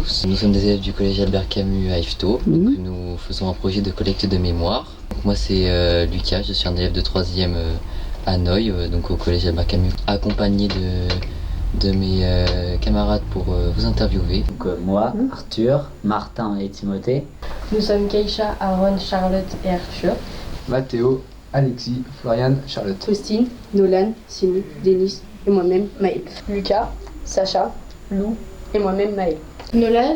tous. Nous sommes des élèves du collège Albert Camus à Yvetot. Donc, nous faisons un projet de collecte de mémoire. Donc, moi c'est Lucas, je suis un élève de 3e à Noy, donc au collège Albert Camus, accompagné de mes camarades pour vous interviewer. Donc moi, Arthur, Martin et Timothée. Nous sommes Keisha, Aaron, Charlotte et Arthur. Mathéo, Alexis, Floriane, Charlotte. Christine, Nolan, Simi, Denis et moi-même Maël. Lucas, Sacha, Lou Et moi-même Maël. Nolan,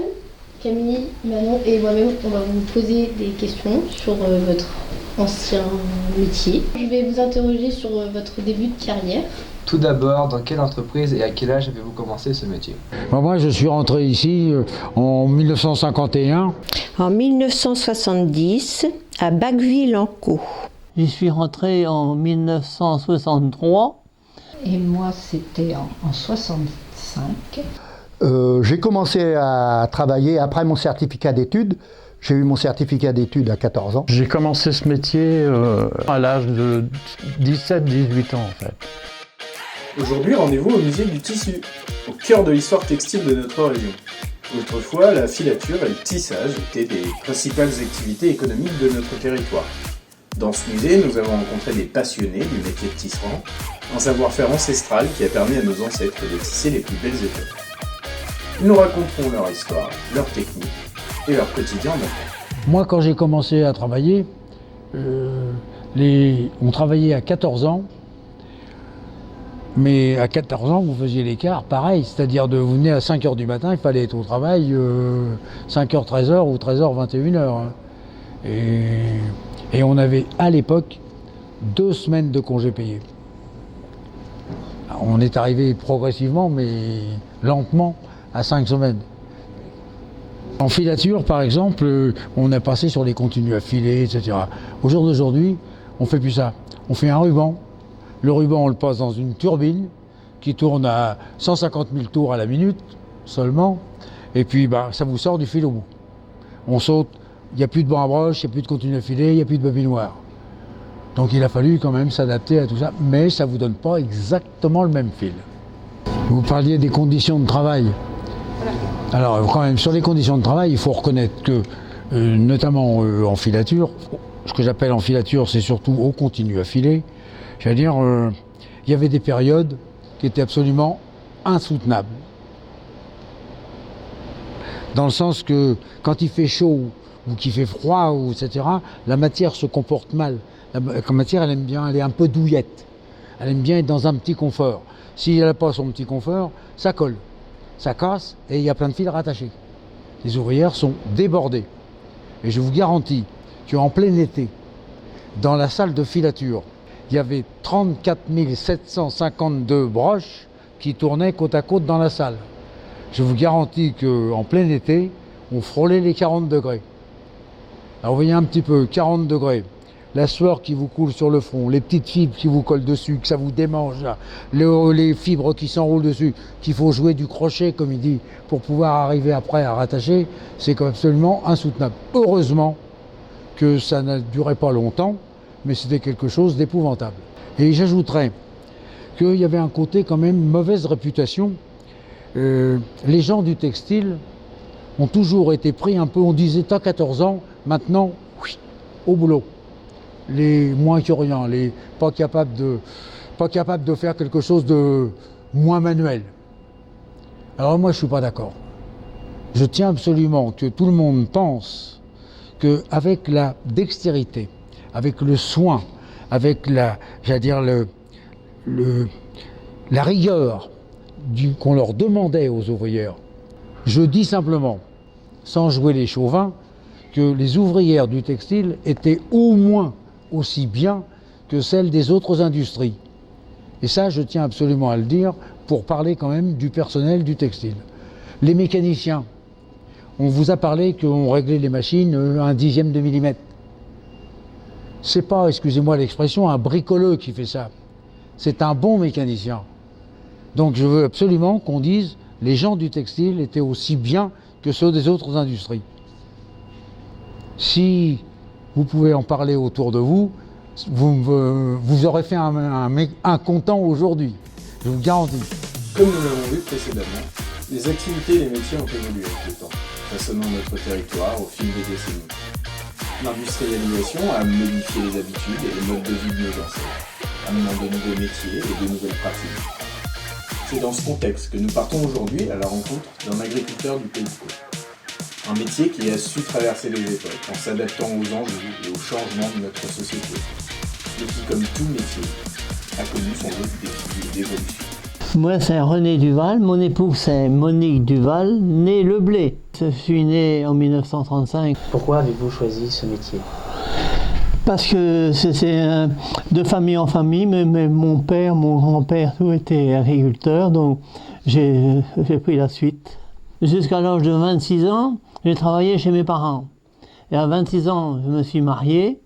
Camille, Manon et moi-même, on va vous poser des questions sur votre ancien métier. Je vais vous interroger sur votre début de carrière. Tout d'abord, dans quelle entreprise et à quel âge avez-vous commencé ce métier? Moi, je suis rentré ici en 1951. En 1970, à Bacqueville-en-Caux. J'y suis rentré en 1963. Et moi, c'était en 65. J'ai commencé à travailler après mon certificat d'études. J'ai eu mon certificat d'études à 14 ans. J'ai commencé ce métier à l'âge de 17-18 ans en fait. Aujourd'hui, rendez-vous au musée du tissu, au cœur de l'histoire textile de notre région. Autrefois, la filature et le tissage étaient des principales activités économiques de notre territoire. Dans ce musée, nous avons rencontré des passionnés du métier de tisserand, un savoir-faire ancestral qui a permis à nos ancêtres de tisser les plus belles étoffes. Ils nous raconteront leur histoire, leurs techniques et leur quotidien d'enfant. Moi, quand j'ai commencé à travailler, on travaillait à 14 ans. Mais à 14 ans, vous faisiez l'écart, pareil, c'est-à-dire de vous venez à 5h du matin, il fallait être au travail 5h, 13h ou 13h, 21h. Et on avait à l'époque 2 semaines de congés payés. Alors, on est arrivé progressivement, mais lentement, à 5 semaines. En filature, par exemple, on a passé sur les continues à filer, etc. Au jour d'aujourd'hui, on ne fait plus ça. On fait un ruban. Le ruban, on le passe dans une turbine qui tourne à 150 000 tours à la minute seulement. Et puis, ça vous sort du fil au bout. On saute, il n'y a plus de banc à broche, il n'y a plus de continu à filer, il n'y a plus de bobinoir. Donc il a fallu quand même s'adapter à tout ça, mais ça ne vous donne pas exactement le même fil. Vous parliez des conditions de travail. Alors quand même, sur les conditions de travail, il faut reconnaître que, notamment en filature, ce que j'appelle en filature, c'est surtout au continu à filer. J'allais dire, il y avait des périodes qui étaient absolument insoutenables. Dans le sens que quand il fait chaud ou qu'il fait froid, etc., la matière se comporte mal. La matière, elle aime bien, elle est un peu douillette. Elle aime bien être dans un petit confort. Si elle n'a pas son petit confort, ça colle, ça casse et il y a plein de fils rattachés. Les ouvrières sont débordées. Et je vous garantis qu'en plein été, dans la salle de filature, il y avait 34 752 broches qui tournaient côte à côte dans la salle. Je vous garantis qu'en plein été, on frôlait les 40 degrés. Alors vous voyez un petit peu, 40 degrés, la sueur qui vous coule sur le front, les petites fibres qui vous collent dessus, que ça vous démange, là, les fibres qui s'enroulent dessus, qu'il faut jouer du crochet, comme il dit, pour pouvoir arriver après à rattacher, c'est absolument insoutenable. Heureusement que ça ne durait pas longtemps, mais c'était quelque chose d'épouvantable. Et j'ajouterais qu'il y avait un côté quand même mauvaise réputation. Les gens du textile ont toujours été pris un peu, on disait t'as 14 ans, maintenant, au boulot. Les moins que rien, les pas capables de faire quelque chose de moins manuel. Alors moi je ne suis pas d'accord. Je tiens absolument que tout le monde pense qu'avec la dextérité, avec le soin, avec la rigueur qu'on leur demandait aux ouvrières. Je dis simplement, sans jouer les chauvins, que les ouvrières du textile étaient au moins aussi bien que celles des autres industries. Et ça, je tiens absolument à le dire pour parler quand même du personnel du textile. Les mécaniciens, on vous a parlé qu'on réglait les machines 1/10 de millimètre. C'est pas, excusez-moi l'expression, un bricoleux qui fait ça. C'est un bon mécanicien. Donc je veux absolument qu'on dise les gens du textile étaient aussi bien que ceux des autres industries. Si vous pouvez en parler autour de vous, vous aurez fait un content aujourd'hui. Je vous garantis. Comme nous l'avons vu précédemment, les activités et les métiers ont évolué avec le temps. façonnant notre territoire au fil des décennies. L'industrialisation a modifié les habitudes et les modes de vie de nos ancêtres, amenant de nouveaux métiers et de nouvelles pratiques. C'est dans ce contexte que nous partons aujourd'hui à la rencontre d'un agriculteur du Pays de Caux. Un métier qui a su traverser les époques en s'adaptant aux enjeux et aux changements de notre société, et qui, comme tout métier, a connu son lot de défis et d'évolution. Moi, c'est René Duval. Mon épouse, c'est Monique Duval, née Le Blé. Je suis né en 1935. Pourquoi avez-vous choisi ce métier? Parce que c'est de famille en famille, mais mon père, mon grand-père, tout était agriculteur, donc j'ai pris la suite. Jusqu'à l'âge de 26 ans, j'ai travaillé chez mes parents. Et à 26 ans, je me suis marié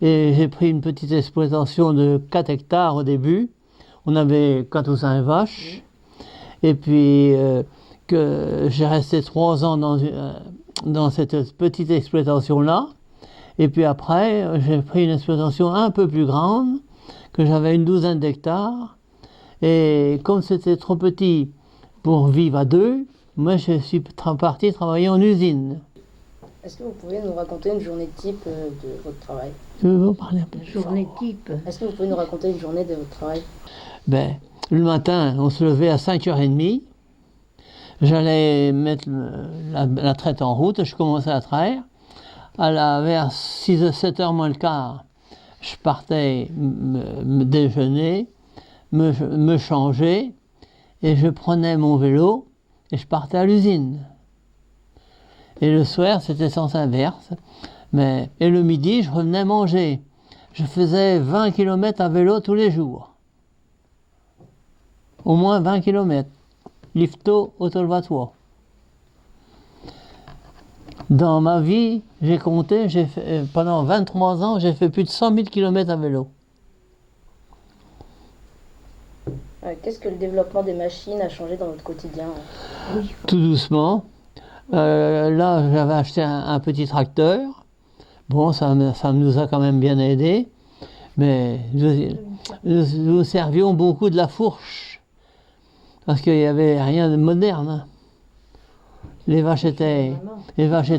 et j'ai pris une petite exploitation de 4 hectares au début. On avait 4 ou 5 vaches. Et puis, que j'ai resté 3 ans dans cette petite exploitation-là. Et puis après, j'ai pris une exploitation un peu plus grande, que j'avais une 12aine d'hectares. Et comme c'était trop petit pour vivre à 2, moi je suis parti travailler en usine. Est-ce que vous pouvez nous raconter une journée type de votre travail? Je veux vous parler un peu. Journée type. Est-ce que vous pouvez nous raconter une journée de votre travail? Ben, le matin, on se levait à 5h30. J'allais mettre la traite en route, je commençais à traire. Vers 7h moins le quart, je partais me déjeuner, me changer, et je prenais mon vélo et je partais à l'usine. Et le soir, c'était sens inverse. Et le midi, je revenais manger. Je faisais 20 km à vélo tous les jours. Au moins 20 km. Lifto, autolevatoire. Dans ma vie, j'ai compté, pendant 23 ans, j'ai fait plus de 100 000 km à vélo. Qu'est-ce que le développement des machines a changé dans votre quotidien? Tout doucement. Là, j'avais acheté un petit tracteur. Bon, ça nous a quand même bien aidé. Mais nous servions beaucoup de la fourche. Parce qu'il n'y avait rien de moderne. Hein. Les vaches étaient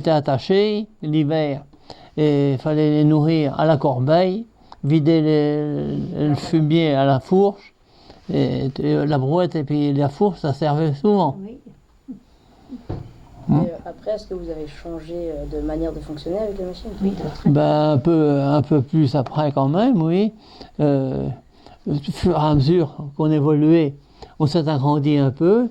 attachées l'hiver et il fallait les nourrir à la corbeille, vider le fumier à la fourche, et la brouette et puis la fourche, ça servait souvent. Oui. Après, est-ce que vous avez changé de manière de fonctionner avec les machines? Oui, un peu plus après quand même, oui. Au fur et à mesure qu'on évoluait, on s'est agrandi un peu.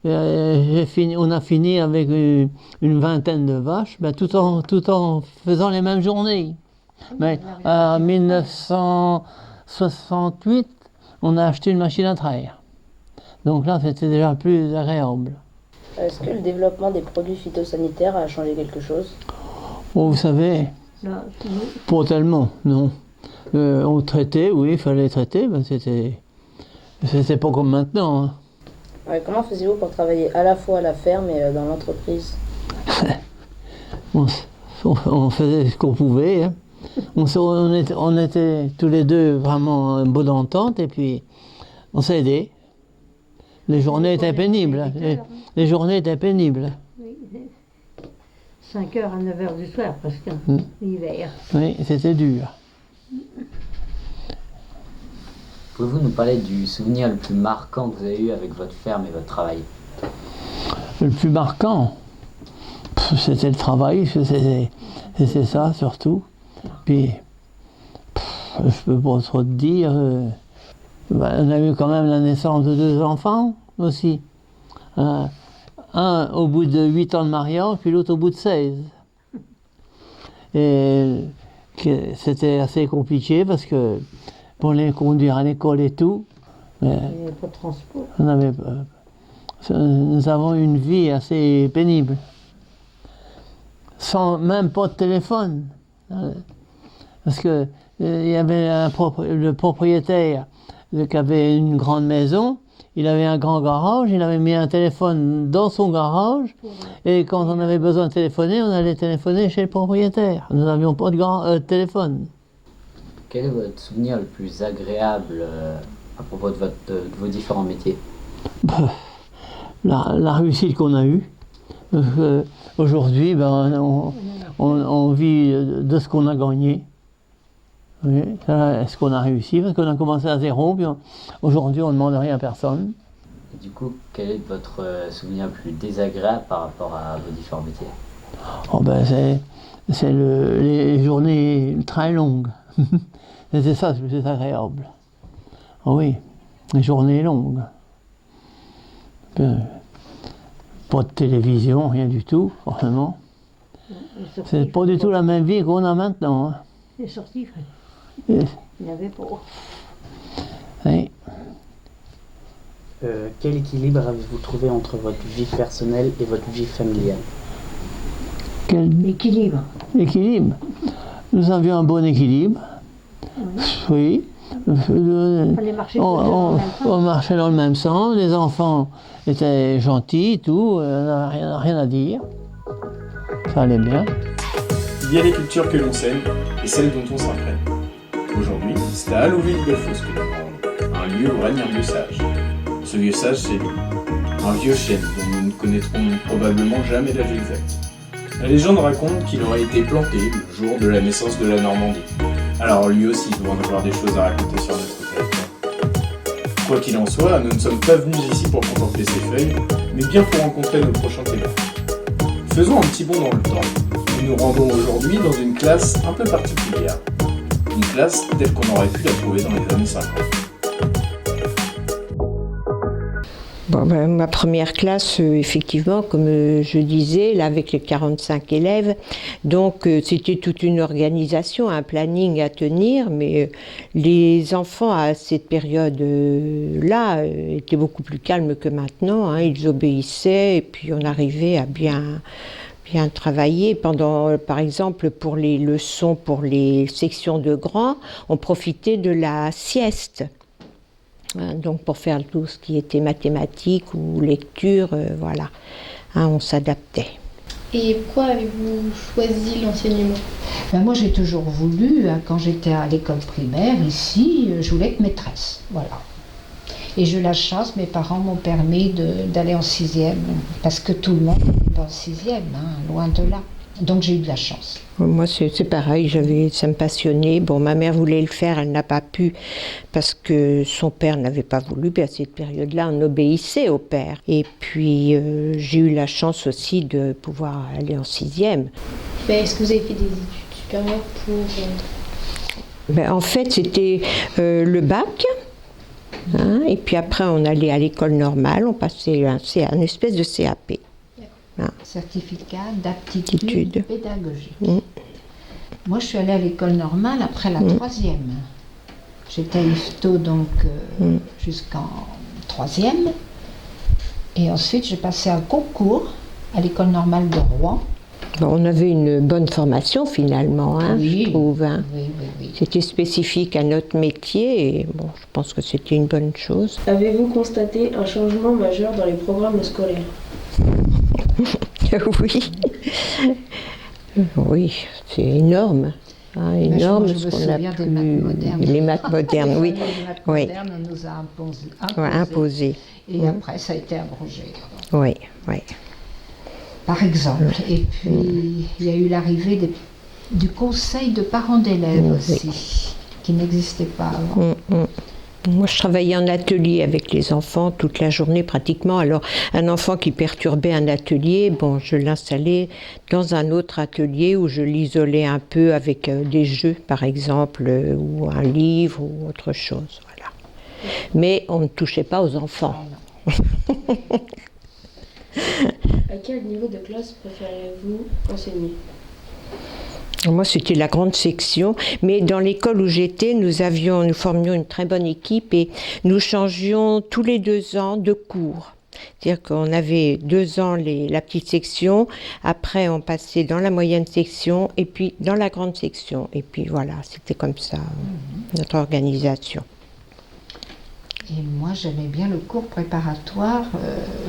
On a fini avec une vingtaine de vaches, tout en faisant les mêmes journées. Mais en 1968, on a acheté une machine à traire. Donc là, c'était déjà plus agréable. Est-ce que le développement des produits phytosanitaires a changé quelque chose? Oh, vous savez, pas tellement, non. On traitait, oui, il fallait traiter, mais c'était pas comme maintenant. Hein. Comment faisiez-vous pour travailler à la fois à la ferme et dans l'entreprise? On faisait ce qu'on pouvait. Hein. On était tous les deux vraiment en bonne entente et puis on s'aidait. Les journées étaient pénibles. Les journées étaient pénibles. Oui. 5h à 9h du soir, parce que l'hiver. Oui, c'était dur. Pouvez-vous nous parler du souvenir le plus marquant que vous avez eu avec votre ferme et votre travail? Le plus marquant, c'était le travail, c'était ça surtout. Puis, je peux pas trop te dire. On a eu quand même la naissance de 2 enfants aussi. Un au bout de 8 ans de mariage, puis l'autre au bout de 16. Et c'était assez compliqué parce que pour les conduire à l'école et tout, il n'y avait pas de transport. Nous avons une vie assez pénible. Sans même pas de téléphone. Parce que il y avait le propriétaire qui avait une grande maison, il avait un grand garage, il avait mis un téléphone dans son garage, et quand on avait besoin de téléphoner, on allait téléphoner chez le propriétaire. Nous n'avions pas de téléphone. Quel est votre souvenir le plus agréable à propos de vos différents métiers? La réussite qu'on a eue. Aujourd'hui, on vit de ce qu'on a gagné. Oui, est-ce qu'on a réussi? Parce qu'on a commencé à zéro, puis aujourd'hui on ne demande rien à personne. Et du coup, quel est votre souvenir le plus désagréable par rapport à vos différents métiers? Oh ben c'est les journées très longues. C'est ça le plus désagréable. Oh oui, les journées longues. Pas de télévision, rien du tout, forcément. C'est pas du tout la même vie qu'on a maintenant. Hein. Les sorties, Il n'y avait pas. Oui. Quel équilibre avez-vous trouvé entre votre vie personnelle et votre vie familiale? Équilibre. Équilibre. Nous avions un bon équilibre. Oui. On marchait dans le même sens. Les enfants étaient gentils, tout. On n'avait rien à dire. Ça allait bien. Il y a les cultures que l'on sème et celles dont on s'imprègne. Aujourd'hui, c'est à Allouville-Bellefosse que nous rendons, un lieu où règne un vieux sage. Ce vieux sage, c'est lui. Un vieux chêne dont nous ne connaîtrons probablement jamais l'âge exact. La légende raconte qu'il aurait été planté le jour de la naissance de la Normandie. Alors lui aussi doit en avoir des choses à raconter sur notre territoire. Quoi qu'il en soit, nous ne sommes pas venus ici pour contempler ses feuilles, mais bien pour rencontrer nos prochains témoins. Faisons un petit bond dans le temps. Nous nous rendons aujourd'hui dans une classe un peu particulière. Une classe telle qu'on aurait pu la trouver dans les années 50. Ma première classe, effectivement, comme je disais, là avec les 45 élèves, donc c'était toute une organisation, un planning à tenir, mais les enfants à cette période-là étaient beaucoup plus calmes que maintenant, hein, ils obéissaient et puis on arrivait à bien travailler. Par exemple, pour les leçons, pour les sections de grands, on profitait de la sieste. Donc pour faire tout ce qui était mathématiques ou lecture, voilà, hein, on s'adaptait. Et pourquoi avez-vous choisi l'enseignement? Moi j'ai toujours voulu, hein, quand j'étais à l'école primaire ici, je voulais être maîtresse, voilà. Et j'ai eu la chance, mes parents m'ont permis d'aller en 6e, parce que tout le monde n'est pas en 6e, hein, loin de là. Donc j'ai eu de la chance. Moi c'est pareil, ça me passionnait. Bon, ma mère voulait le faire, elle n'a pas pu parce que son père n'avait pas voulu. Puis à cette période-là, on obéissait au père. Et puis j'ai eu la chance aussi de pouvoir aller en 6e. Est-ce que vous avez fait des études supérieures pour... En fait, c'était le bac. Hein, et puis après, on allait à l'école normale, on passait un espèce de CAP. Ah. Certificat d'aptitude pédagogique. Moi, je suis allée à l'école normale après la 3e. J'étais à IFTO donc jusqu'en 3e. Et ensuite, j'ai passé un concours à l'école normale de Rouen. On avait une bonne formation finalement, hein, oui, je trouve. Hein. Oui. C'était spécifique à notre métier et bon, je pense que c'était une bonne chose. Avez-vous constaté un changement majeur dans les programmes scolaires? Oui, oui, c'est énorme. Hein, énorme, je me souviens des maths modernes. Les maths modernes, oui. Les maths modernes, on nous a imposé. Et après, ça a été abrogé. Oui. Par exemple. Et puis, il y a eu l'arrivée du conseil de parents d'élèves aussi, qui n'existait pas avant. Moi, je travaillais en atelier avec les enfants toute la journée pratiquement. Alors, un enfant qui perturbait un atelier, bon, je l'installais dans un autre atelier où je l'isolais un peu avec des jeux, par exemple, ou un livre ou autre chose. Voilà. Mais on ne touchait pas aux enfants. À quel niveau de classe préférez-vous enseigner? Moi, c'était la grande section, mais dans l'école où j'étais, nous formions une très bonne équipe et nous changions tous les 2 ans de cours. C'est-à-dire qu'on avait 2 ans la petite section, après on passait dans la moyenne section et puis dans la grande section. Et puis voilà, c'était comme ça, notre organisation. Et moi, j'aimais bien le cours préparatoire,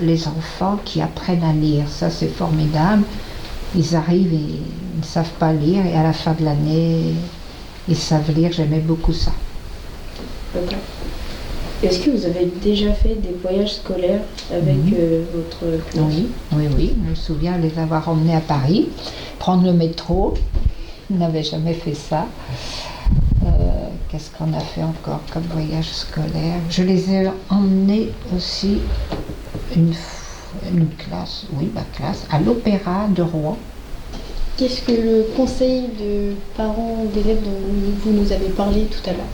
les enfants qui apprennent à lire, ça c'est formidable. Ils arrivent et ils ne savent pas lire et à la fin de l'année, ils savent lire. J'aimais beaucoup ça. Est-ce que vous avez déjà fait des voyages scolaires avec votre classe? Oui, je me souviens les avoir emmenés à Paris, prendre le métro. Je n'avais jamais fait ça. Qu'est-ce qu'on a fait encore comme voyage scolaire? Je les ai emmenés aussi une classe, ma classe, à l'Opéra de Rouen. Qu'est-ce que le conseil de parents d'élèves dont vous nous avez parlé tout à l'heure?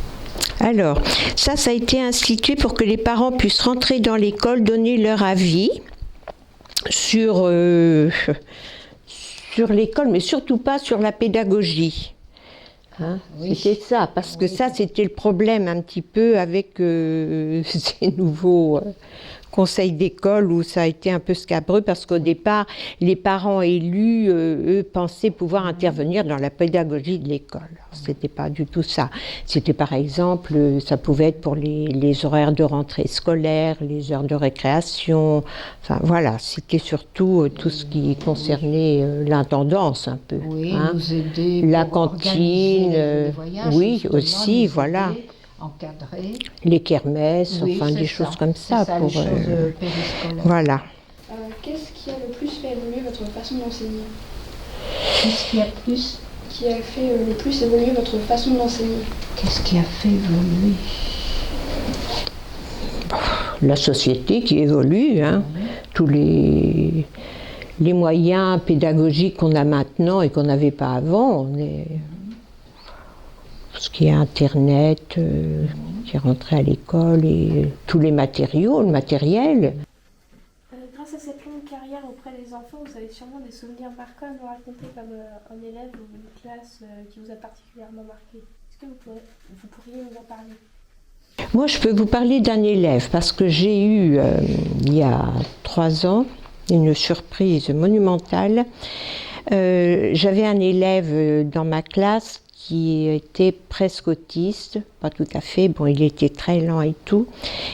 Alors, ça a été institué pour que les parents puissent rentrer dans l'école, donner leur avis sur l'école, mais surtout pas sur la pédagogie. Hein, c'était ça, parce que ça, c'était le problème un petit peu avec ces nouveaux conseils d'école où ça a été un peu scabreux, parce qu'au départ, les parents élus, eux, pensaient pouvoir intervenir dans la pédagogie de l'école. C'était pas du tout ça. C'était par exemple, ça pouvait être pour les horaires de rentrée scolaire, les heures de récréation, enfin voilà, c'était surtout tout ce qui concernait l'intendance un peu. Oui, hein. nous aider la pour cantine, les voyages, oui aussi, voilà. Encadrer. Les kermesses, Oui, enfin des choses comme ça. C'est pour, les choses périscolaires. voilà. Qu'est-ce qui a le plus fait évoluer votre façon d'enseigner? Qu'est-ce qui a plus Qui a fait le plus évoluer votre façon d'enseigner? Qu'est-ce qui a fait évoluer? La société qui évolue, hein. Tous les moyens pédagogiques qu'on a maintenant et qu'on n'avait pas avant, ce qui est Internet, qui est rentré à l'école, et tous les matériaux, le matériel. Grâce à cette longue carrière auprès des enfants, vous avez sûrement des souvenirs marquants à nous raconter, comme un élève ou une classe qui vous a particulièrement marqué. Est-ce que vous pourriez nous en parler? Moi, je peux vous parler d'un élève, parce que j'ai eu, il y a 3 ans, une surprise monumentale. J'avais un élève dans ma classe qui était presque autiste, pas tout à fait, bon, il était très lent et tout,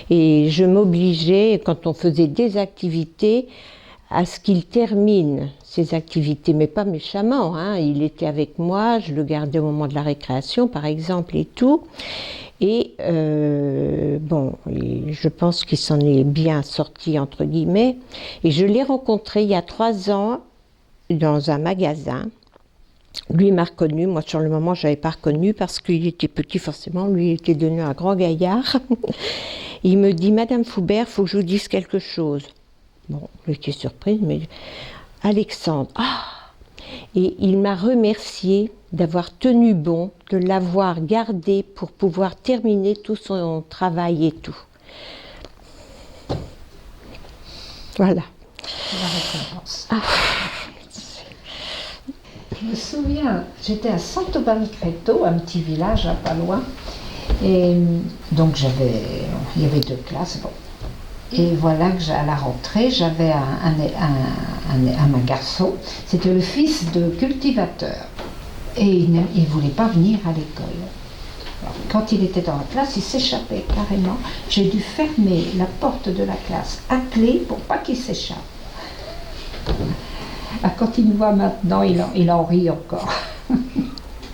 et je m'obligeais, quand on faisait des activités, à ce qu'il termine ses activités, mais pas méchamment, hein. Il était avec moi, je le gardais au moment de la récréation, par exemple, et tout, et bon, je pense qu'il s'en est bien sorti, entre guillemets, et je l'ai rencontré il y a 3 ans, dans un magasin. Lui m'a reconnu, moi sur le moment je n'avais pas reconnu parce qu'il était petit forcément, lui il était devenu un grand gaillard. Il me dit, Madame Foubert, il faut que je vous dise quelque chose. Bon, j'étais surprise, mais Alexandre, et il m'a remercié d'avoir tenu bon, de l'avoir gardé pour pouvoir terminer tout son travail et tout. Voilà. La récompense. Je me souviens, j'étais à Sant'Aubin-Creto, un petit village à pas loin, et donc il y avait 2 classes, bon. Et voilà que à la rentrée, j'avais un garçon, c'était le fils de cultivateur, et il ne voulait pas venir à l'école. Alors, quand il était dans la classe, il s'échappait carrément. J'ai dû fermer la porte de la classe à clé pour pas qu'il s'échappe. Quand il nous voit maintenant, il en rit encore.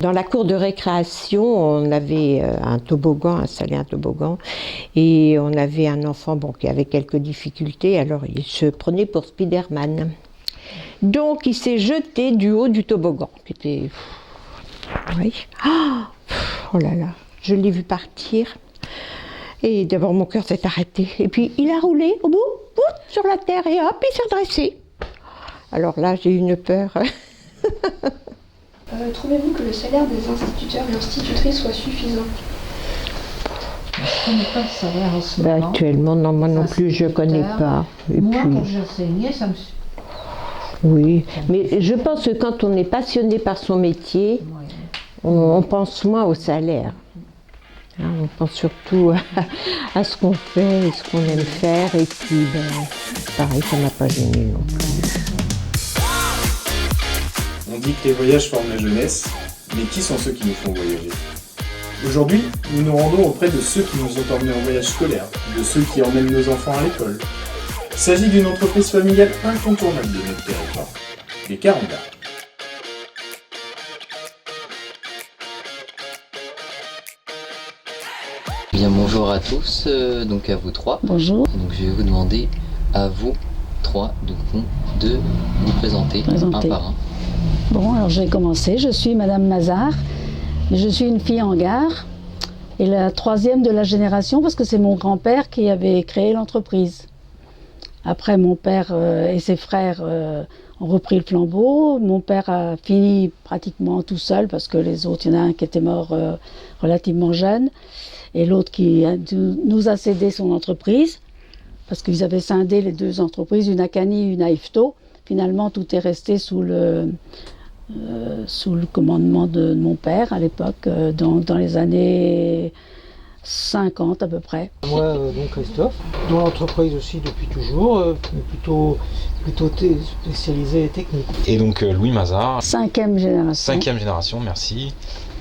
Dans la cour de récréation, on avait installé un toboggan, et on avait un enfant qui avait quelques difficultés, alors il se prenait pour Spider-Man. Donc il s'est jeté du haut du toboggan. C'était... Oui. Oh là là, je l'ai vu partir, et d'abord mon cœur s'est arrêté, et puis il a roulé au bout, sur la terre, et hop, il s'est redressé. Alors là, j'ai eu une peur. Trouvez-vous que le salaire des instituteurs et institutrices soit suffisant? Je ne connais pas le salaire en ce moment. Actuellement, non, moi non plus, je ne connais pas. Et moi, puis... quand j'enseignais, ça me... Oui, mais je pense que quand on est passionné par son métier, on pense moins au salaire. Hein, on pense surtout à ce qu'on fait, ce qu'on aime faire, et puis, pareil, ça ne m'a pas gêné non plus. On dit que les voyages forment la jeunesse, mais qui sont ceux qui nous font voyager? Aujourd'hui, nous nous rendons auprès de ceux qui nous ont emmenés en voyage scolaire, de ceux qui emmènent nos enfants à l'école. Il s'agit d'une entreprise familiale incontournable de notre territoire, les Carandas. bien, bonjour à tous, donc à vous trois. Bonjour. Donc je vais vous demander à vous trois de vous présenter un par un. Bon, alors je vais commencer. Je suis Madame Mazard. Je suis une fille en gare et la troisième de la génération parce que c'est mon grand-père qui avait créé l'entreprise. Après, mon père et ses frères ont repris le flambeau. Mon père a fini pratiquement tout seul parce que les autres, il y en a un qui était mort relativement jeune et l'autre qui nous a cédé son entreprise parce qu'ils avaient scindé les deux entreprises, une à Cany, une à Yvetot. Finalement, tout est resté sous le commandement de mon père à l'époque, dans les années 50 à peu près. Moi, donc Christophe, dans l'entreprise aussi depuis toujours, mais plutôt spécialisé et technique. Et donc Louis Mazard. Cinquième génération. Cinquième génération, merci.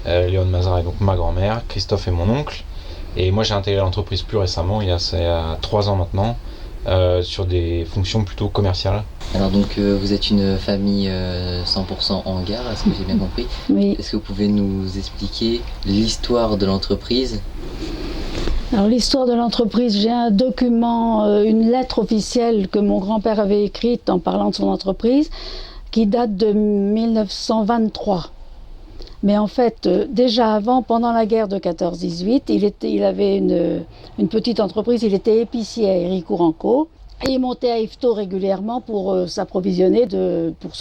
Léon Mazard est donc ma grand-mère, Christophe est mon oncle. Et moi j'ai intégré l'entreprise plus récemment, il y a 3 ans maintenant, sur des fonctions plutôt commerciales. Alors donc vous êtes une famille 100% en gare, est-ce que j'ai bien compris? Oui. Est-ce que vous pouvez nous expliquer l'histoire de l'entreprise? Alors l'histoire de l'entreprise, j'ai un document, une lettre officielle que mon grand-père avait écrite en parlant de son entreprise, qui date de 1923. Mais en fait, déjà avant, pendant la guerre de 14-18, il avait une petite entreprise, il était épicier à Héricourt-en-Caux. Et il montait à Yvetot régulièrement pour s'approvisionner pour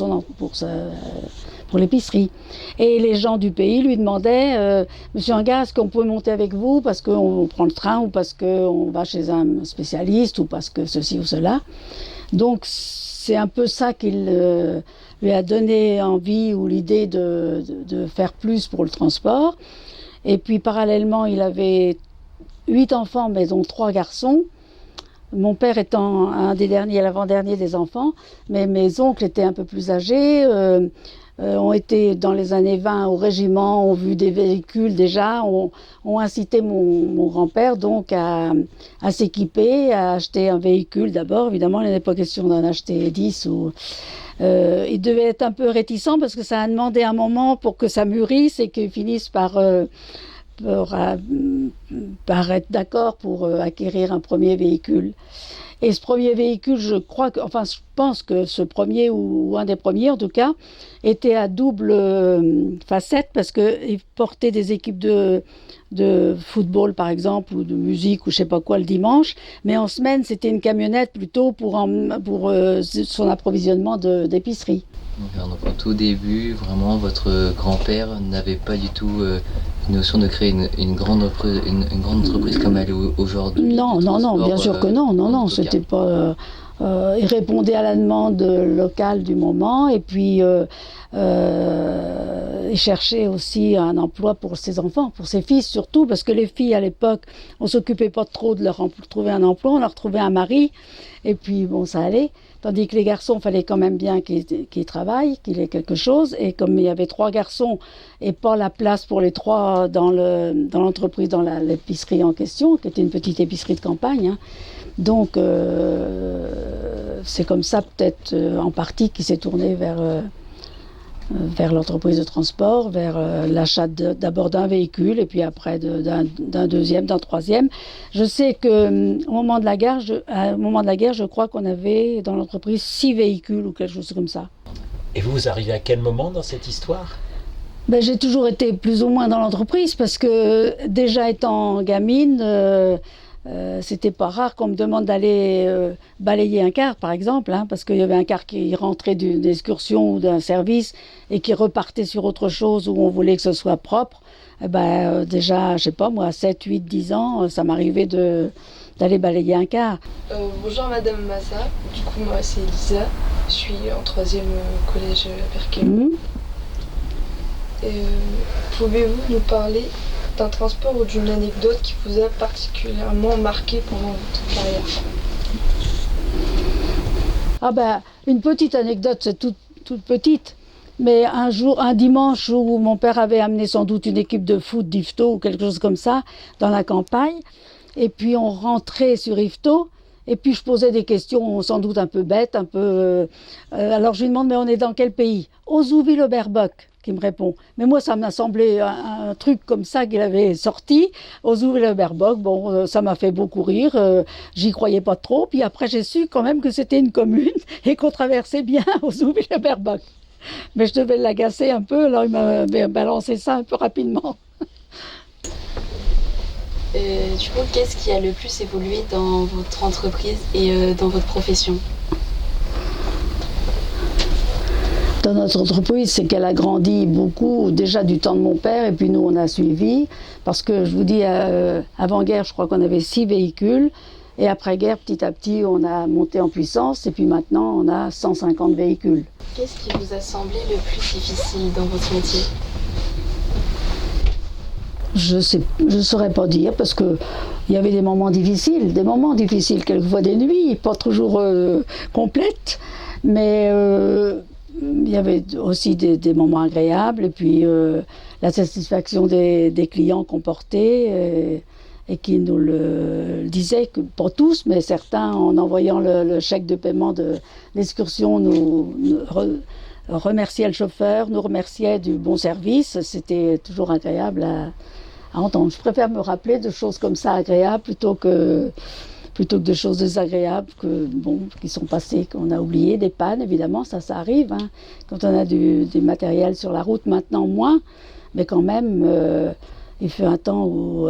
l'épicerie. Et les gens du pays lui demandaient Monsieur Angar, est-ce qu'on peut monter avec vous parce qu'on prend le train ou parce qu'on va chez un spécialiste ou parce que ceci ou cela. Donc c'est un peu ça qu'il lui a donné envie ou l'idée de faire plus pour le transport. Et puis parallèlement, il avait 8 enfants, mais dont 3 garçons. Mon père étant un des derniers, l'avant-dernier des enfants, mais mes oncles étaient un peu plus âgés, ont été dans les années 20 au régiment, ont vu des véhicules déjà, ont incité mon grand-père donc à s'équiper, à acheter un véhicule d'abord. Évidemment, il n'était pas question d'en acheter 10 ou... il devait être un peu réticent parce que ça a demandé un moment pour que ça mûrisse et qu'il finisse par être d'accord pour acquérir un premier véhicule. Et ce premier véhicule, je pense que ce premier, ou un des premiers en tout cas, était à double facette parce qu'il portait des équipes de football par exemple, ou de musique, ou je sais pas quoi le dimanche, mais en semaine c'était une camionnette plutôt pour son approvisionnement d'épicerie. Donc au tout début, vraiment, votre grand-père n'avait pas du tout une notion de créer une grande entreprise comme elle est aujourd'hui. Non, bien sûr que non, c'était pas... il répondait à la demande locale du moment et puis il cherchait aussi un emploi pour ses enfants, pour ses fils surtout, parce que les filles à l'époque, on s'occupait pas trop de leur trouver un emploi, on leur trouvait un mari et puis bon, ça allait. Tandis que les garçons, il fallait quand même bien qu'ils travaillent, qu'il ait quelque chose. Et comme il y avait 3 garçons et pas la place pour les 3 dans l'entreprise, dans l'épicerie en question, qui était une petite épicerie de campagne, hein. Donc c'est comme ça peut-être en partie qu'il s'est tourné vers l'entreprise de transport, vers l'achat d'abord d'un véhicule et puis après d'un deuxième, d'un troisième. Je sais qu'au moment de la guerre, je crois qu'on avait dans l'entreprise 6 véhicules ou quelque chose comme ça. Et vous arrivez à quel moment dans cette histoire? J'ai toujours été plus ou moins dans l'entreprise parce que déjà étant gamine, c'était pas rare qu'on me demande d'aller balayer un car, par exemple, hein, parce qu'il y avait un car qui rentrait d'une excursion ou d'un service et qui repartait sur autre chose où on voulait que ce soit propre. Déjà, je sais pas, moi, à 7, 8, 10 ans, ça m'arrivait d'aller balayer un car. Bonjour Madame Mazard, du coup moi c'est Elisa, je suis en 3e collège à Berquem. Pouvez-vous nous parler d'un transport ou d'une anecdote qui vous a particulièrement marqué pendant votre carrière? Une petite anecdote, c'est toute petite. Mais un dimanche où mon père avait amené sans doute une équipe de foot d'Yvetot ou quelque chose comme ça, dans la campagne, et puis on rentrait sur Yvetot, Et puis je posais des questions sans doute un peu bêtes, un peu... alors je lui demande, mais on est dans quel pays? Ozouville-le-Berbock, qui me répond. Mais moi, ça m'a semblé un truc comme ça qu'il avait sorti, Ozouville-le-Berbock. Bon, ça m'a fait beaucoup rire, j'y croyais pas trop. Puis après, j'ai su quand même que c'était une commune et qu'on traversait bien Ozouville-le-Berbock. Mais je devais l'agacer un peu, alors il m'a balancé ça un peu rapidement. Du coup, qu'est-ce qui a le plus évolué dans votre entreprise et dans votre profession? Dans notre entreprise, c'est qu'elle a grandi beaucoup, déjà du temps de mon père, et puis nous, on a suivi. Parce que, je vous dis, avant-guerre, je crois qu'on avait 6 véhicules. Et après-guerre, petit à petit, on a monté en puissance. Et puis maintenant, on a 150 véhicules. Qu'est-ce qui vous a semblé le plus difficile dans votre métier? Je saurais pas dire, parce que il y avait des moments difficiles, quelquefois des nuits, pas toujours complètes, mais il y avait aussi des moments agréables, et puis la satisfaction des clients qu'on portait, et qui nous le disaient, que pas tous, mais certains, en envoyant le chèque de paiement de l'excursion, nous remerciaient le chauffeur, nous remerciaient du bon service. C'était toujours agréable à entendre. Je préfère me rappeler de choses comme ça agréables plutôt que de choses désagréables qui sont passées, qu'on a oubliées, des pannes évidemment, ça arrive. Hein. Quand on a du matériel sur la route, maintenant moins, mais quand même, il fut un temps où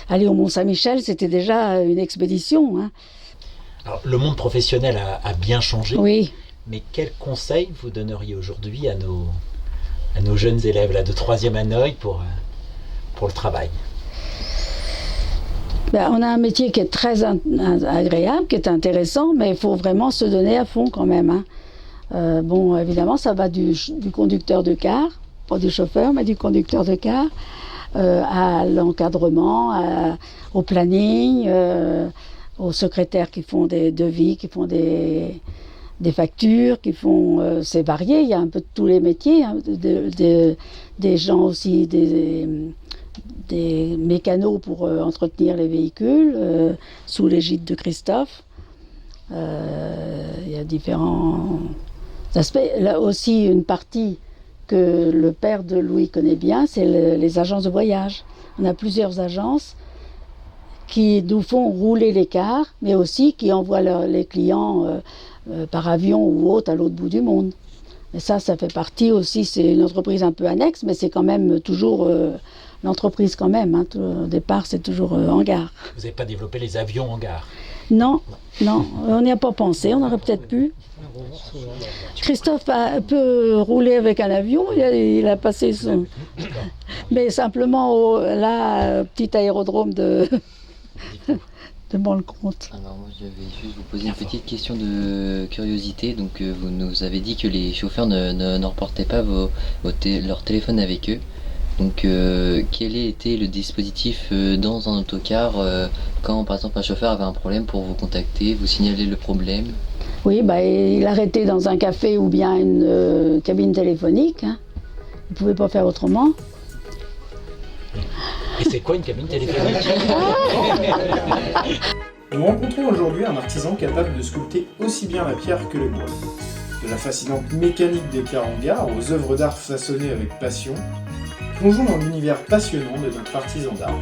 aller au Mont-Saint-Michel, c'était déjà une expédition. Hein. Alors, le monde professionnel a bien changé. Oui. Mais quels conseils vous donneriez aujourd'hui à nos jeunes élèves là, de 3e à Noailles pour le travail? On a un métier qui est très agréable, qui est intéressant, mais il faut vraiment se donner à fond quand même. Hein. Bon, évidemment, ça va du conducteur de car, pas du chauffeur, mais du conducteur de car, à l'encadrement, au planning, aux secrétaires qui font des devis, qui font des factures, qui font... c'est varié, il y a un peu de tous les métiers, hein, des gens aussi, des mécanos pour entretenir les véhicules, sous l'égide de Christophe. Il y a différents aspects. Là aussi, une partie que le père de Louis connaît bien, c'est les agences de voyage. On a plusieurs agences qui nous font rouler les cars, mais aussi qui envoient les clients par avion ou autre à l'autre bout du monde. Et ça fait partie aussi, c'est une entreprise un peu annexe, mais c'est quand même toujours l'entreprise quand même. Hein. Au départ, c'est toujours en gare. Vous n'avez pas développé les avions en gare? Non, on n'y a pas pensé, on aurait peut-être pu. Christophe peut rouler avec un avion, il a passé son... Mais simplement, petit aérodrome de Bon-le-Comte. Alors moi je vais juste vous poser une petite question de curiosité. Donc vous nous avez dit que les chauffeurs n'emportaient pas leur téléphone avec eux. Donc quel était le dispositif dans un autocar quand par exemple un chauffeur avait un problème pour vous contacter, vous signaler le problème? Oui, il arrêtait dans un café ou bien une cabine téléphonique. Hein. Il ne pouvait pas faire autrement. Et c'est quoi une cabine téléphonique? Nous rencontrons aujourd'hui un artisan capable de sculpter aussi bien la pierre que le bois. De la fascinante mécanique des cars en gare aux œuvres d'art façonnées avec passion, plongeons dans l'univers passionnant de notre artisan d'art.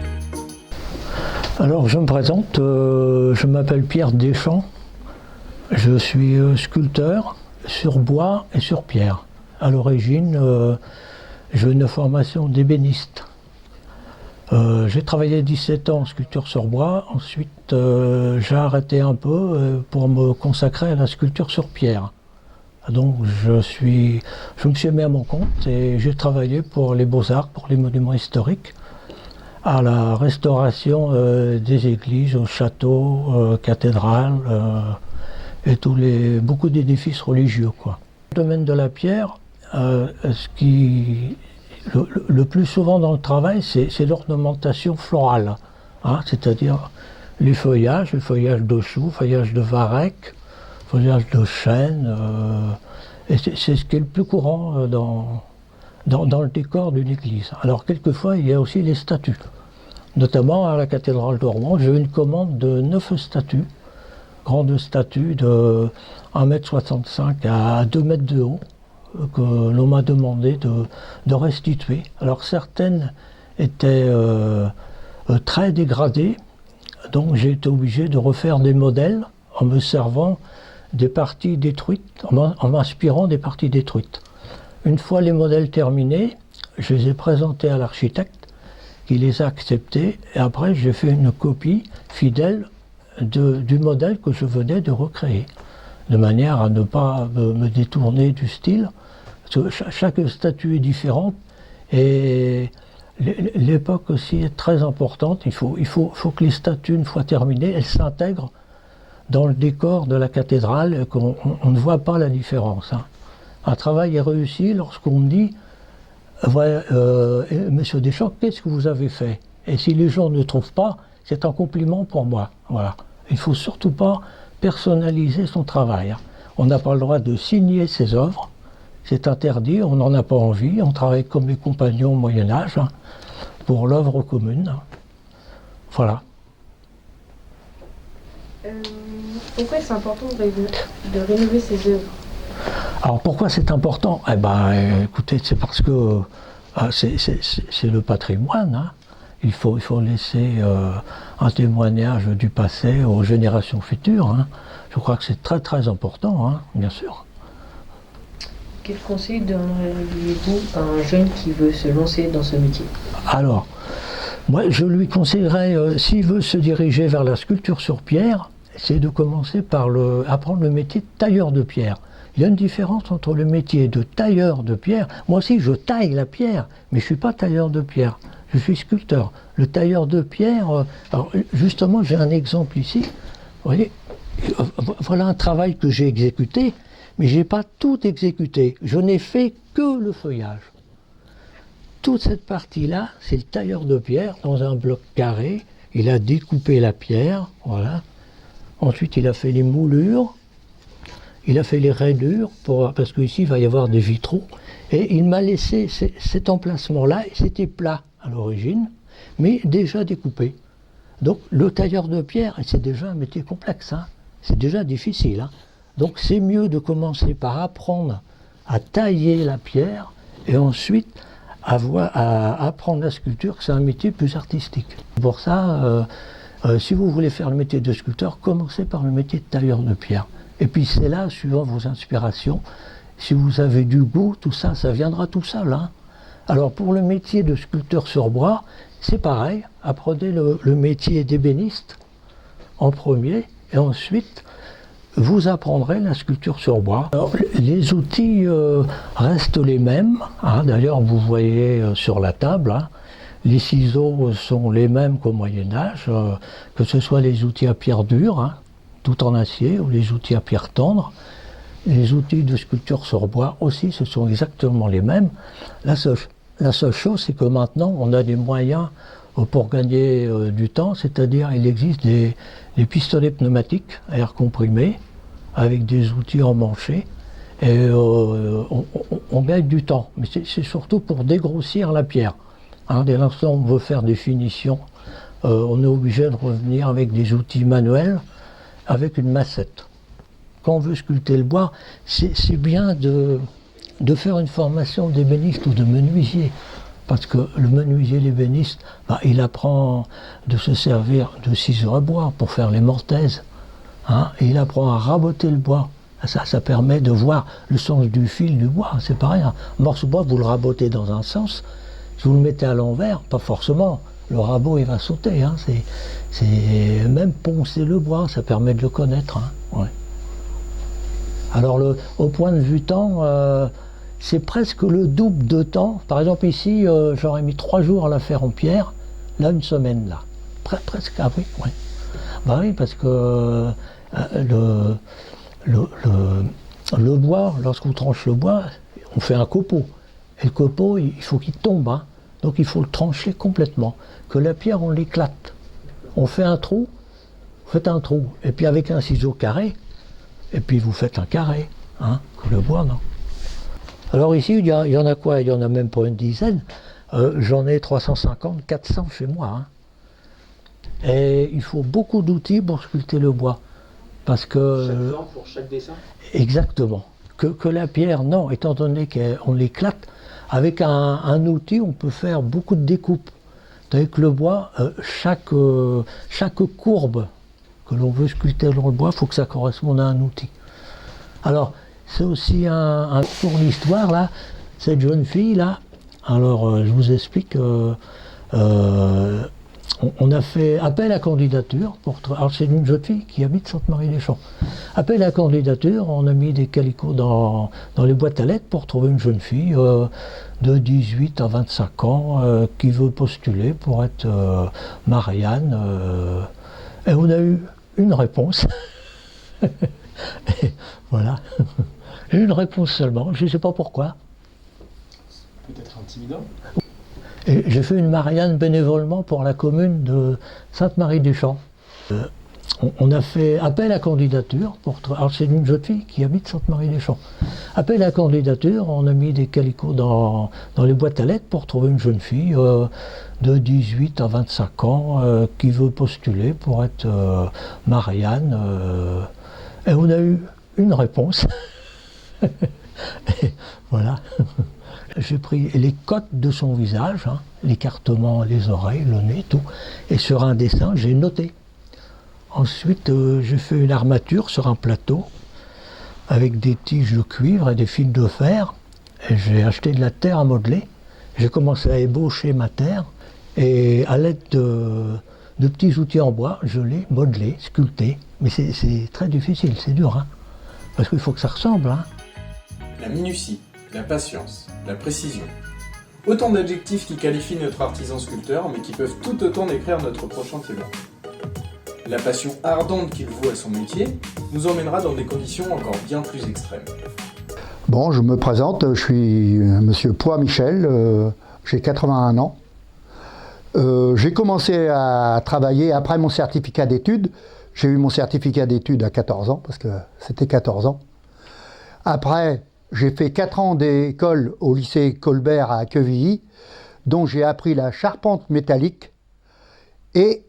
Alors je me présente, je m'appelle Pierre Deschamps, je suis sculpteur sur bois et sur pierre. À l'origine, j'ai une formation d'ébéniste. J'ai travaillé 17 ans en sculpture sur bois, ensuite j'ai arrêté un peu pour me consacrer à la sculpture sur pierre. Donc je me suis mis à mon compte et j'ai travaillé pour les Beaux-Arts, pour les monuments historiques, à la restauration des églises, aux châteaux, cathédrales et beaucoup d'édifices religieux, quoi. Le domaine de la pierre, le plus souvent dans le travail, c'est l'ornementation florale, hein, c'est-à-dire les feuillages de choux, feuillages de varech, feuillages de chêne, et c'est ce qui est le plus courant dans le décor d'une église. Alors quelquefois, il y a aussi les statues, notamment à la cathédrale de Rouen. J'ai eu une commande de 9 statues grande statue de 1,65 m à 2 mètres de haut que l'on m'a demandé de restituer. Alors certaines étaient très dégradées, donc j'ai été obligé de refaire des modèles en me servant des parties détruites, en m'inspirant des parties détruites. Une fois les modèles terminés, je les ai présentés à l'architecte qui les a acceptés et après j'ai fait une copie fidèle du modèle que je venais de recréer, de manière à ne pas me détourner du style. Parce que chaque statue est différente et l'époque aussi est très importante. Il faut que les statues, une fois terminées, elles s'intègrent dans le décor de la cathédrale, qu'on ne voit pas la différence. Hein. Un travail est réussi lorsqu'on me dit voilà, Monsieur Deschamps, qu'est-ce que vous avez fait? Et si les gens ne trouvent pas, c'est un compliment pour moi. Voilà. Il ne faut surtout pas personnaliser son travail. Hein. On n'a pas le droit de signer ses œuvres, c'est interdit, on n'en a pas envie, on travaille comme les compagnons au Moyen-Âge hein, pour l'œuvre commune. Voilà. Pourquoi c'est important de rénover ses œuvres? Alors pourquoi c'est important? Eh ben, écoutez, c'est parce que c'est le patrimoine. Hein. Il faut laisser un témoignage du passé aux générations futures. Hein. Je crois que c'est très très important, hein, bien sûr. Quel conseil donneriez-vous à un jeune qui veut se lancer dans ce métier? Alors, moi je lui conseillerais, s'il veut se diriger vers la sculpture sur pierre, c'est de commencer par apprendre le métier de tailleur de pierre. Il y a une différence entre le métier de tailleur de pierre. Moi aussi, je taille la pierre, mais je ne suis pas tailleur de pierre. Je suis sculpteur. Le tailleur de pierre, alors justement, j'ai un exemple ici. Vous voyez, voilà un travail que j'ai exécuté, mais je n'ai pas tout exécuté. Je n'ai fait que le feuillage. Toute cette partie-là, c'est le tailleur de pierre dans un bloc carré. Il a découpé la pierre, voilà. Ensuite, il a fait les moulures. Il a fait les rainures, parce qu'ici, il va y avoir des vitraux. Et il m'a laissé cet emplacement-là, c'était plat à l'origine, mais déjà découpé. Donc, le tailleur de pierre, c'est déjà un métier complexe, hein. C'est déjà difficile. Hein. Donc, c'est mieux de commencer par apprendre à tailler la pierre, et ensuite, à apprendre la sculpture, que c'est un métier plus artistique. Pour ça, si vous voulez faire le métier de sculpteur, commencez par le métier de tailleur de pierre. Et puis c'est là, suivant vos inspirations, si vous avez du goût, tout ça, ça viendra tout seul. Hein. Alors pour le métier de sculpteur sur bois, c'est pareil, apprenez le métier d'ébéniste en premier, et ensuite vous apprendrez la sculpture sur bois. Alors, les outils restent les mêmes, hein. D'ailleurs vous voyez sur la table, hein, les ciseaux sont les mêmes qu'au Moyen-Âge, que ce soit les outils à pierre dure, hein, tout en acier, ou les outils à pierre tendre. Les outils de sculpture sur bois aussi, ce sont exactement les mêmes. La seule chose, c'est que maintenant, on a des moyens pour gagner du temps, c'est-à-dire il existe des pistolets pneumatiques à air comprimé, avec des outils emmanchés, et on gagne du temps. Mais c'est surtout pour dégrossir la pierre. Hein, dès l'instant où on veut faire des finitions, on est obligé de revenir avec des outils manuels, avec une massette. Quand on veut sculpter le bois, c'est bien de faire une formation d'ébéniste ou de menuisier, parce que le menuisier, l'ébéniste, il apprend de se servir de ciseaux à bois pour faire les mortaises, hein, et il apprend à raboter le bois. Ça permet de voir le sens du fil du bois, c'est pareil. Un morceau de bois, vous le rabotez dans un sens, si vous le mettez à l'envers, pas forcément. Le rabot, il va sauter. Hein. C'est même poncer le bois, ça permet de le connaître. Hein. Ouais. Alors, au point de vue temps, c'est presque le double de temps. Par exemple, ici, j'aurais mis 3 jours à la faire en pierre. Là, une semaine, là. Presque, ah oui, ouais. Bah oui, parce que le bois, lorsqu'on tranche le bois, on fait un copeau. Et le copeau, il faut qu'il tombe. Hein. Donc il faut le trancher complètement. Que la pierre, on l'éclate. On fait un trou, vous faites un trou. Et puis avec un ciseau carré, et puis vous faites un carré. Hein, que le bois, non. Alors ici, il y en a quoi? Il y en a même pas une dizaine. J'en ai 350, 400 chez moi. Hein. Et il faut beaucoup d'outils pour sculpter le bois. Parce que... Chaque forme pour chaque dessin? Exactement. Que la pierre, non, étant donné qu'on l'éclate, avec un outil, on peut faire beaucoup de découpes. Avec le bois, chaque courbe que l'on veut sculpter dans le bois, il faut que ça corresponde à un outil. Alors, c'est aussi pour l'histoire, là, cette jeune fille, là, alors je vous explique, on a fait appel à candidature. Alors c'est une jeune fille qui habite Sainte-Marie-des-Champs. Appel à candidature, on a mis des calicots dans les boîtes à lettres pour trouver une jeune fille de 18 à 25 ans qui veut postuler pour être Marianne. Et on a eu une réponse. Et voilà. Une réponse seulement, je ne sais pas pourquoi. Peut-être intimidant. Et j'ai fait une Marianne bénévolement pour la commune de Sainte-Marie-des-Champs. On a fait appel à candidature. Alors c'est une jeune fille qui habite Sainte-Marie-des-Champs. Appel à candidature, on a mis des calicots dans les boîtes à lettres pour trouver une jeune fille de 18 à 25 ans qui veut postuler pour être Marianne. Et on a eu une réponse. Et voilà. J'ai pris les côtes de son visage, hein, l'écartement, les oreilles, le nez, tout. Et sur un dessin, j'ai noté. Ensuite, j'ai fait une armature sur un plateau avec des tiges de cuivre et des fils de fer. Et j'ai acheté de la terre à modeler. J'ai commencé à ébaucher ma terre. Et à l'aide de petits outils en bois, je l'ai modelé, sculpté. Mais c'est très difficile, c'est dur. Hein, parce qu'il faut que ça ressemble. Hein. La minutie, la patience, la précision. Autant d'adjectifs qui qualifient notre artisan sculpteur, mais qui peuvent tout autant décrire notre prochain témoin. La passion ardente qu'il voue à son métier nous emmènera dans des conditions encore bien plus extrêmes. Bon, je me présente, je suis monsieur Poix-Michel, j'ai 81 ans. J'ai commencé à travailler après mon certificat d'études. J'ai eu mon certificat d'études à 14 ans, parce que c'était 14 ans. Après, j'ai fait 4 ans d'école au lycée Colbert à Quevilly, dont j'ai appris la charpente métallique. Et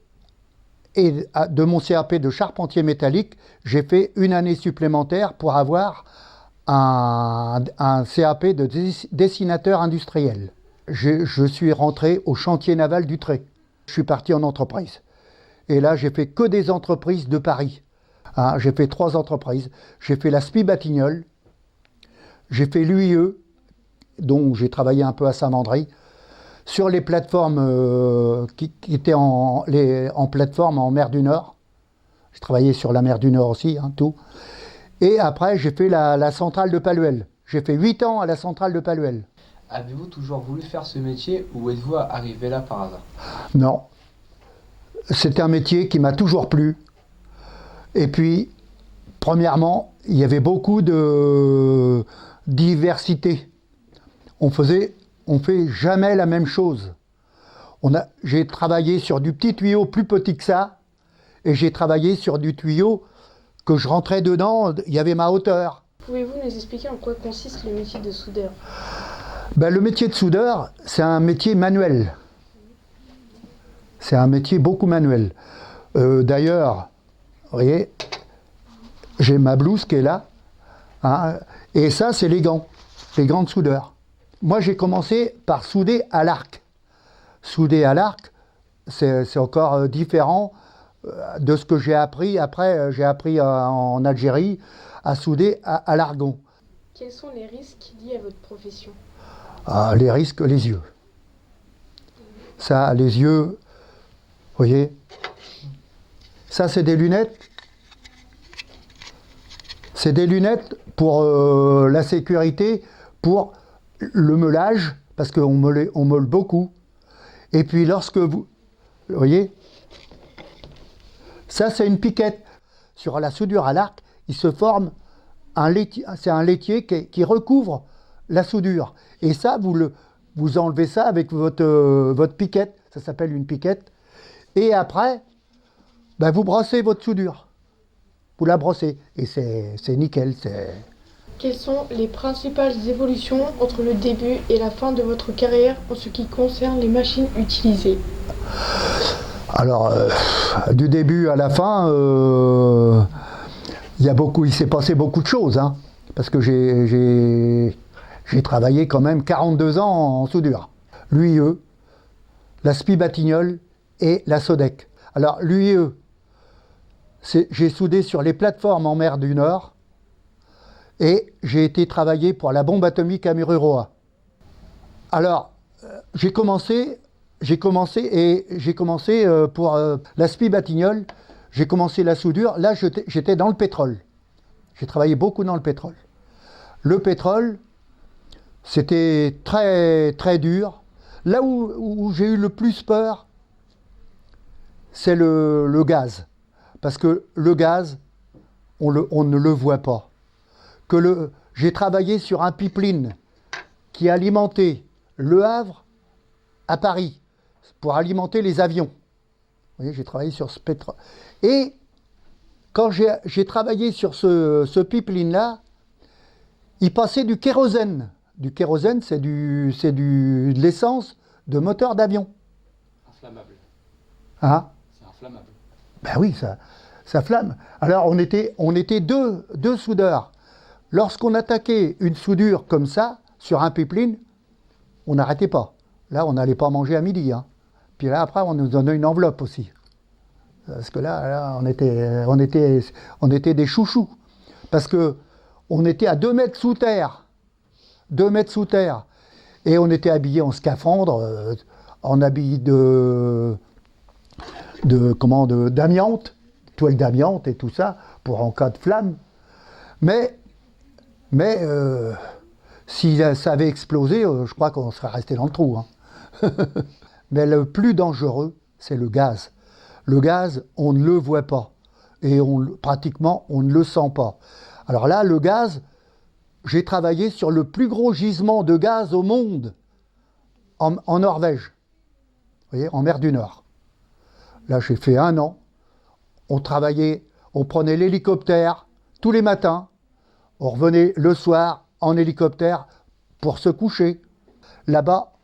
de mon CAP de charpentier métallique, j'ai fait une année supplémentaire pour avoir un CAP de dessinateur industriel. Je suis rentré au chantier naval d'Utrecht. Je suis parti en entreprise. Et là, j'ai fait que des entreprises de Paris. Hein, j'ai fait 3 entreprises. J'ai fait la SPI Batignolles. J'ai fait l'UIE, dont j'ai travaillé un peu à Saint-Mandry, sur les plateformes qui étaient en plateforme en mer du Nord. J'ai travaillé sur la mer du Nord aussi, hein, tout. Et après, j'ai fait la centrale de Palluel. J'ai fait 8 ans à la centrale de Palluel. Avez-vous toujours voulu faire ce métier ou êtes-vous arrivé là par hasard? Non. C'était un métier qui m'a toujours plu. Et puis, premièrement, il y avait beaucoup de diversité. On fait jamais la même chose. J'ai travaillé sur du petit tuyau plus petit que ça, et j'ai travaillé sur du tuyau que je rentrais dedans, il y avait ma hauteur. Pouvez-vous nous expliquer en quoi consiste le métier de soudeur? Ben, le métier de soudeur, c'est un métier manuel. C'est un métier beaucoup manuel. D'ailleurs, vous voyez, j'ai ma blouse qui est là, hein, et ça, c'est les gants de soudeur. Moi, j'ai commencé par souder à l'arc. Souder à l'arc, c'est encore différent de ce que j'ai appris. Après, j'ai appris en Algérie à souder à l'argon. Quels sont les risques liés à votre profession? Les risques, les yeux. Ça, les yeux, vous voyez, ça, c'est des lunettes. C'est des lunettes pour la sécurité, pour le meulage, parce qu'on meule beaucoup. Et puis lorsque vous voyez, ça c'est une piquette. Sur la soudure à l'arc, il se forme c'est un laitier qui recouvre la soudure. Et ça, vous enlevez ça avec votre piquette, ça s'appelle une piquette. Et après, ben, vous brossez votre soudure. Vous la brossez. Et c'est nickel. Quelles sont les principales évolutions entre le début et la fin de votre carrière en ce qui concerne les machines utilisées? Alors, du début à la fin, Il s'est passé beaucoup de choses, hein, parce que j'ai travaillé quand même 42 ans en soudure. L'UIE, la SPI Batignolles et la SODEC. Alors l'UIE, j'ai soudé sur les plateformes en mer du Nord et j'ai été travailler pour la bombe atomique à Mururoa. Alors j'ai commencé pour la SPI Batignolles, j'ai commencé la soudure, là j'étais dans le pétrole. J'ai travaillé beaucoup dans le pétrole. Le pétrole, c'était très très dur. Là où j'ai eu le plus peur, c'est le gaz. Parce que le gaz, on ne le voit pas. J'ai travaillé sur un pipeline qui alimentait Le Havre à Paris pour alimenter les avions. Vous voyez, j'ai travaillé sur ce pétrole. Et quand j'ai travaillé sur ce pipeline-là, il passait du kérosène. Du kérosène, c'est de l'essence de moteur d'avion. Inflammable. Hein? C'est inflammable. Ben oui, ça flamme. Alors on était deux soudeurs. Lorsqu'on attaquait une soudure comme ça, sur un pipeline, on n'arrêtait pas. Là, on n'allait pas manger à midi. Hein. Puis là, après, on nous donnait une enveloppe aussi. Parce que là on était des chouchous. Parce que on était à 2 mètres sous terre. 2 mètres sous terre. Et on était habillés en scaphandre, en habits d'amiante, toile d'amiante et tout ça, pour en cas de flamme. Mais si ça avait explosé, je crois qu'on serait resté dans le trou. Hein. Mais le plus dangereux, c'est le gaz. Le gaz, on ne le voit pas. Et pratiquement, on ne le sent pas. Alors là, le gaz, j'ai travaillé sur le plus gros gisement de gaz au monde, en Norvège. Vous voyez, en mer du Nord. Là, j'ai fait 1 an. On travaillait, on prenait l'hélicoptère tous les matins. On revenait le soir en hélicoptère pour se coucher. Là-bas,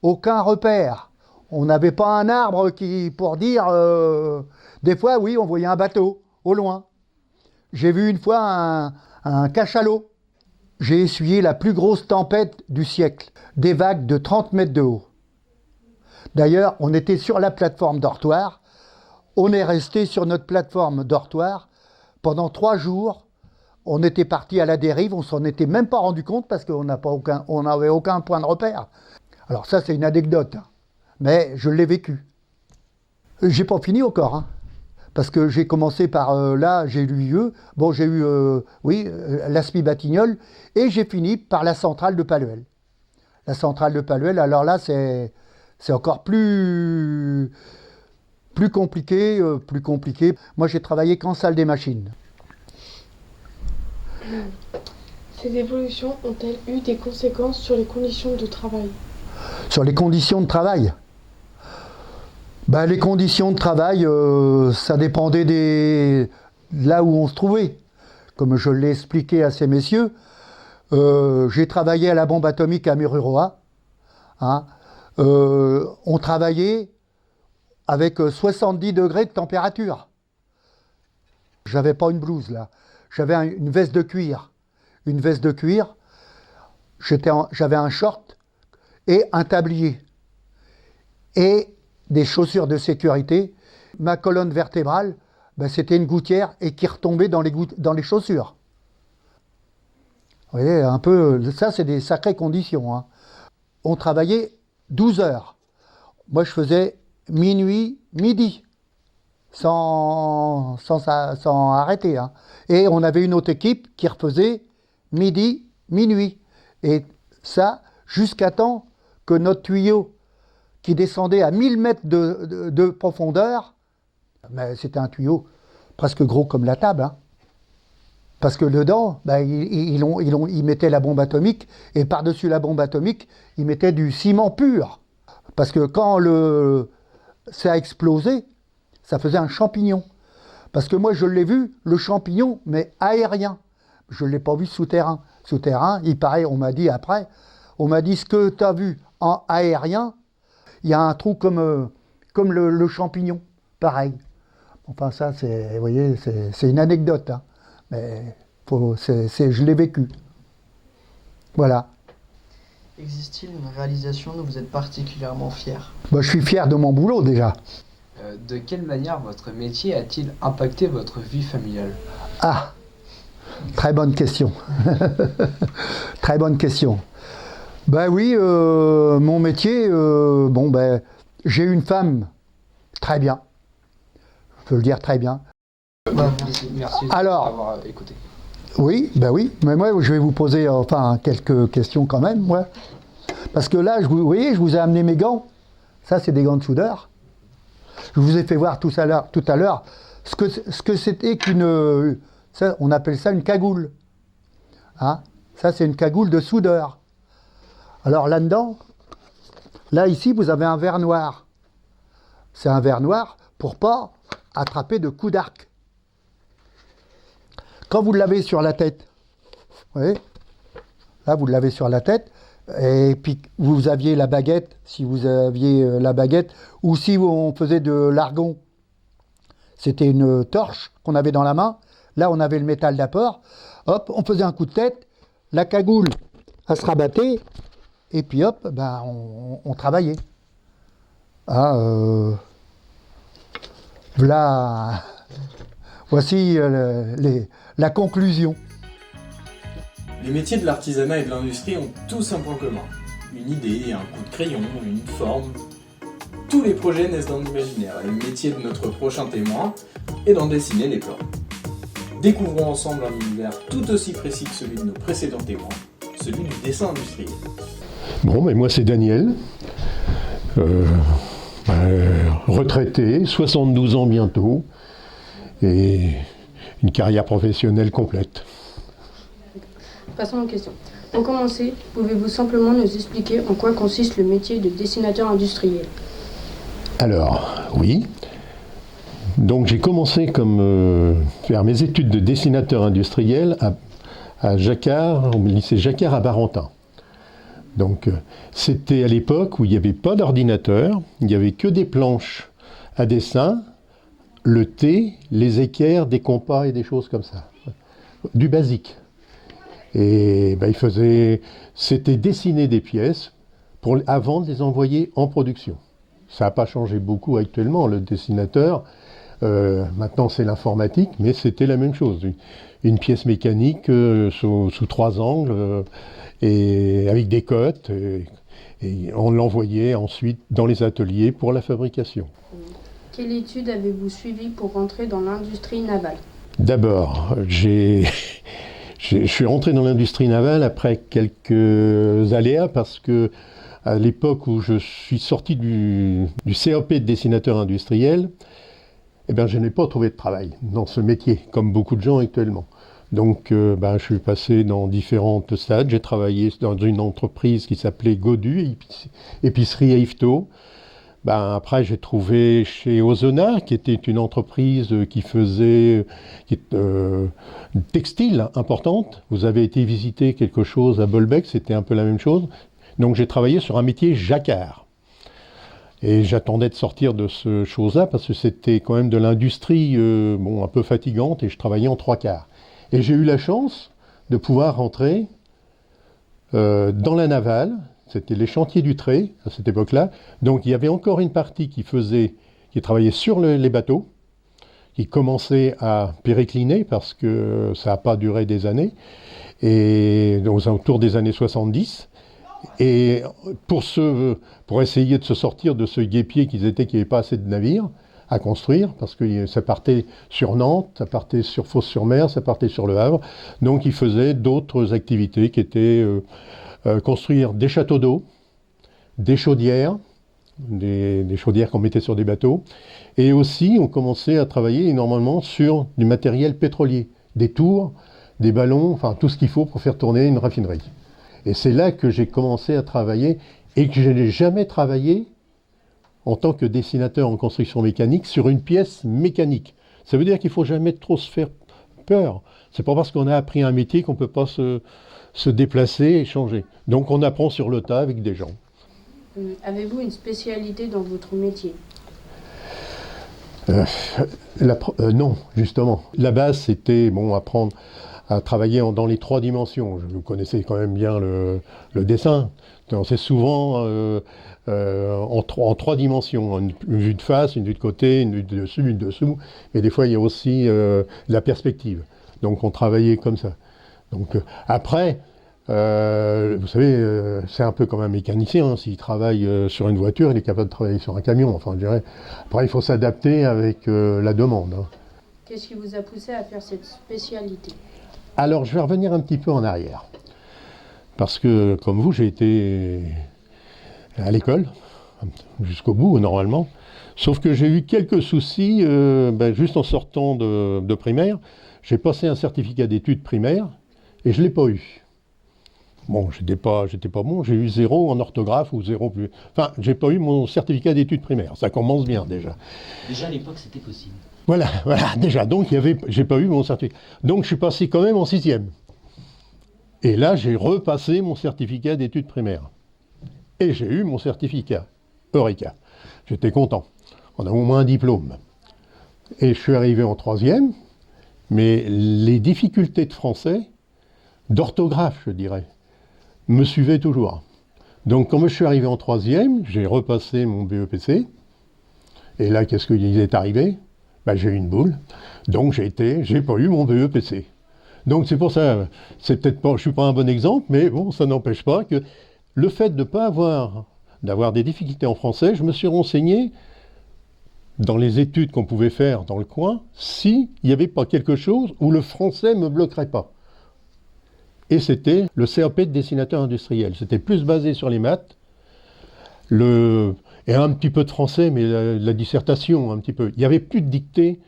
aucun repère. On n'avait pas un arbre pour dire... Des fois, oui, on voyait un bateau au loin. J'ai vu une fois un cachalot. J'ai essuyé la plus grosse tempête du siècle. Des vagues de 30 mètres de haut. D'ailleurs, on était sur la plateforme dortoir. On est resté sur notre plateforme dortoir pendant 3 jours. On était parti à la dérive, on s'en était même pas rendu compte parce qu'on n'avait aucun point de repère. Alors ça, c'est une anecdote, hein, mais je l'ai vécu. J'ai pas fini encore, hein, parce que j'ai commencé par là, j'ai eu l'UIE, bon, j'ai eu, la SPI Batignolles, et j'ai fini par la centrale de Palluel. La centrale de Palluel, alors là, c'est encore plus compliqué, Moi, j'ai travaillé qu'en salle des machines. Ces évolutions ont-elles eu des conséquences sur les conditions de travail? Sur les conditions de travail? Ben, les conditions de travail, ça dépendait là où on se trouvait. Comme je l'ai expliqué à ces messieurs, j'ai travaillé à la bombe atomique à Mururoa. Hein. On travaillait avec 70 degrés de température. J'avais pas une blouse là, j'avais une veste de cuir. Une veste de cuir, j'avais un short et un tablier. Et des chaussures de sécurité. Ma colonne vertébrale, ben, c'était une gouttière et qui retombait dans les chaussures. Vous voyez, un peu, ça c'est des sacrées conditions. Hein. On travaillait 12 heures. Moi je faisais minuit, midi, sans arrêter. Hein. Et on avait une autre équipe qui refaisait midi, minuit. Et ça, jusqu'à temps que notre tuyau, qui descendait à 1000 mètres de profondeur, mais c'était un tuyau presque gros comme la table, hein. Parce que dedans, ben, ils mettaient la bombe atomique, et par-dessus la bombe atomique, ils mettaient du ciment pur. Parce que quand ça a explosé, ça faisait un champignon. Parce que moi, je l'ai vu, le champignon, mais aérien. Je ne l'ai pas vu souterrain. Souterrain, il paraît, on m'a dit après, on m'a dit ce que tu as vu en aérien, il y a un trou comme le champignon, pareil. Enfin ça, vous voyez, c'est une anecdote. Hein. Mais je l'ai vécu. Voilà. Existe-t-il une réalisation dont vous êtes particulièrement fier? Bah, je suis fier de mon boulot déjà. De quelle manière votre métier a-t-il impacté votre vie familiale? Ah, très bonne question. Très bonne question. Ben oui, mon métier, j'ai une femme très bien. Je peux le dire très bien. Merci Alors, d'avoir écouté. Oui, mais moi je vais vous poser quelques questions quand même, moi. Parce que là, vous voyez, je vous ai amené mes gants. Ça, c'est des gants de soudeur. Je vous ai fait voir tout à l'heure ce que c'était qu'une... on appelle ça une cagoule. Hein? Ça, c'est une cagoule de soudeur. Alors là-dedans, là ici, vous avez un verre noir. C'est un verre noir pour pas attraper de coups d'arc. Quand vous l'avez sur la tête, vous voyez, là vous l'avez sur la tête, et puis vous aviez la baguette, si vous aviez la baguette, ou si on faisait de l'argon, c'était une torche qu'on avait dans la main, là on avait le métal d'apport, hop, on faisait un coup de tête, la cagoule, elle se rabattait, et puis hop, ben, on travaillait. Ah, voilà, voici la conclusion. Les métiers de l'artisanat et de l'industrie ont tous un point commun. Une idée, un coup de crayon, une forme. Tous les projets naissent dans l'imaginaire, et le métier de notre prochain témoin est d'en dessiner les plans. Découvrons ensemble un univers tout aussi précis que celui de nos précédents témoins, celui du dessin industriel. Bon, mais moi c'est Daniel, retraité, 72 ans bientôt, et une carrière professionnelle complète. Passons aux questions. Pour commencer, pouvez-vous simplement nous expliquer en quoi consiste le métier de dessinateur industriel? Alors, oui. Donc j'ai commencé faire mes études de dessinateur industriel à Jacquard, au lycée Jacquard à Barentin. Donc c'était à l'époque où il n'y avait pas d'ordinateur, il n'y avait que des planches à dessin, le thé, les équerres, des compas et des choses comme ça. Du basique. Et ben, c'était dessiner des pièces avant de les envoyer en production. Ça n'a pas changé beaucoup actuellement, le dessinateur. Maintenant c'est l'informatique, mais c'était la même chose. Une pièce mécanique sous 3 angles et avec des cotes. Et on l'envoyait ensuite dans les ateliers pour la fabrication. Quelle étude avez-vous suivie pour rentrer dans l'industrie navale? D'abord, je suis rentré dans l'industrie navale après quelques aléas parce que à l'époque où je suis sorti du CAP de dessinateur industriel, eh bien, je n'ai pas trouvé de travail dans ce métier, comme beaucoup de gens actuellement. Donc, je suis passé dans différentes stades. J'ai travaillé dans une entreprise qui s'appelait Godu, épicerie à Yvetot. Après, j'ai trouvé chez Ozona, qui était une entreprise qui faisait textile importante. Vous avez été visiter quelque chose à Bolbec, c'était un peu la même chose. Donc, j'ai travaillé sur un métier jacquard. Et j'attendais de sortir de ce chose-là parce que c'était quand même de l'industrie un peu fatigante et je travaillais en 3/4. Et j'ai eu la chance de pouvoir rentrer dans la navale. C'était les chantiers du trait à cette époque-là. Donc il y avait encore une partie qui travaillait sur les bateaux, qui commençait à péricliner parce que ça n'a pas duré des années, et autour des années 70. Et pour essayer de se sortir de ce guêpier qu'ils étaient, qu'il n'y avait pas assez de navires à construire, parce que ça partait sur Nantes, ça partait sur Fos-sur-Mer, ça partait sur Le Havre. Donc ils faisaient d'autres activités qui étaient construire des châteaux d'eau, des chaudières qu'on mettait sur des bateaux, et aussi on commençait à travailler énormément sur du matériel pétrolier, des tours, des ballons, enfin tout ce qu'il faut pour faire tourner une raffinerie. Et c'est là que j'ai commencé à travailler et que je n'ai jamais travaillé en tant que dessinateur en construction mécanique sur une pièce mécanique. Ça veut dire qu'il ne faut jamais trop se faire peur. C'est pas parce qu'on a appris un métier qu'on ne peut pas se déplacer et changer. Donc on apprend sur le tas avec des gens. Avez-vous une spécialité dans votre métier? Non, justement. La base, c'était apprendre à travailler dans les 3 dimensions. Vous connaissez quand même bien le dessin. C'est souvent en 3 dimensions. Une vue de face, une vue de côté, une vue de dessus, une dessous. Mais des fois, il y a aussi la perspective. Donc, on travaillait comme ça. Donc, après, vous savez, c'est un peu comme un mécanicien. Hein. S'il travaille sur une voiture, il est capable de travailler sur un camion. Enfin, je dirais. Après, il faut s'adapter avec la demande. Hein. Qu'est-ce qui vous a poussé à faire cette spécialité? Alors, je vais revenir un petit peu en arrière. Parce que, comme vous, j'ai été à l'école, jusqu'au bout, normalement. Sauf que j'ai eu quelques soucis, juste en sortant de primaire. J'ai passé un certificat d'études primaires et je ne l'ai pas eu. Bon, j'étais pas bon, j'ai eu 0 en orthographe ou 0 plus. Enfin, j'ai pas eu mon certificat d'études primaires. Ça commence bien déjà. Déjà à l'époque, c'était possible. Voilà, déjà. Donc, j'ai pas eu mon certificat. Donc, je suis passé quand même en 6e. Et là, j'ai repassé mon certificat d'études primaires. Et j'ai eu mon certificat. Eureka. J'étais content. On a au moins un diplôme. Et je suis arrivé en 3e, mais les difficultés de français, d'orthographe, je dirais, me suivaient toujours. Donc, quand je suis arrivé en 3e, j'ai repassé mon BEPC. Et là, qu'est-ce qu'il est arrivé? J'ai eu une boule. Donc, j'ai pas eu mon BEPC. Donc, c'est pour ça, je ne suis pas un bon exemple, mais bon, ça n'empêche pas que le fait de ne pas d'avoir des difficultés en français, je me suis renseigné dans les études qu'on pouvait faire dans le coin, s'il n'y avait pas quelque chose où le français ne me bloquerait pas. Et c'était le CAP de dessinateur industriel. C'était plus basé sur les maths, et un petit peu de français, mais la dissertation, un petit peu. Il n'y avait plus de dictée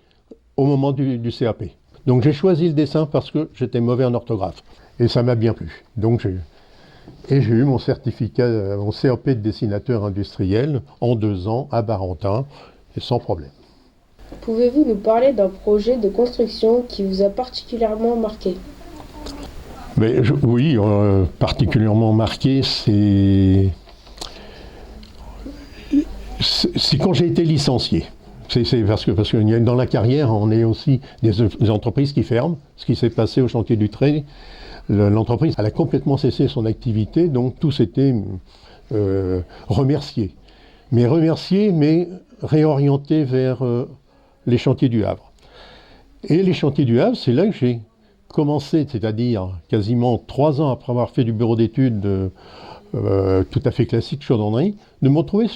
au moment du CAP. Donc j'ai choisi le dessin parce que j'étais mauvais en orthographe. Et ça m'a bien plu. Donc j'ai eu mon certificat, mon CAP de dessinateur industriel en 2 ans à Barentin, et sans problème. Pouvez-vous nous parler d'un projet de construction qui vous a particulièrement marqué? Oui, particulièrement marqué, c'est quand j'ai été licencié. C'est parce que dans la carrière, on est aussi des entreprises qui ferment. Ce qui s'est passé au chantier du Trait, l'entreprise elle a complètement cessé son activité, donc tout s'était remercié. Mais réorienté vers les chantiers du Havre. Et les chantiers du Havre, c'est là que j'ai commencé, c'est-à-dire quasiment 3 ans après avoir fait du bureau d'études tout à fait classique, chaudronnerie, de me retrouver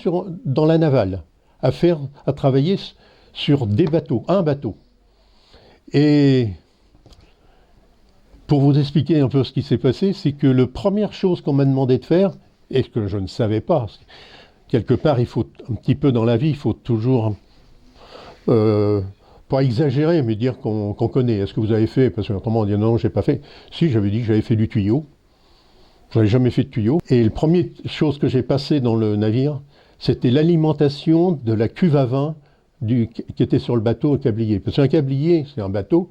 dans la navale, à travailler sur des bateaux, un bateau. Et pour vous expliquer un peu ce qui s'est passé, c'est que la première chose qu'on m'a demandé de faire, et que je ne savais pas, quelque part, il faut un petit peu dans la vie, il faut toujours, pas exagérer, mais dire qu'on connaît. Est-ce que vous avez fait? Parce que autrement on dit non, j'ai pas fait. Si, j'avais dit que j'avais fait du tuyau. Je n'avais jamais fait de tuyau. Et la première chose que j'ai passée dans le navire, c'était l'alimentation de la cuve à vin qui était sur le bateau au Cablier. Parce qu'un Cablier, c'est un bateau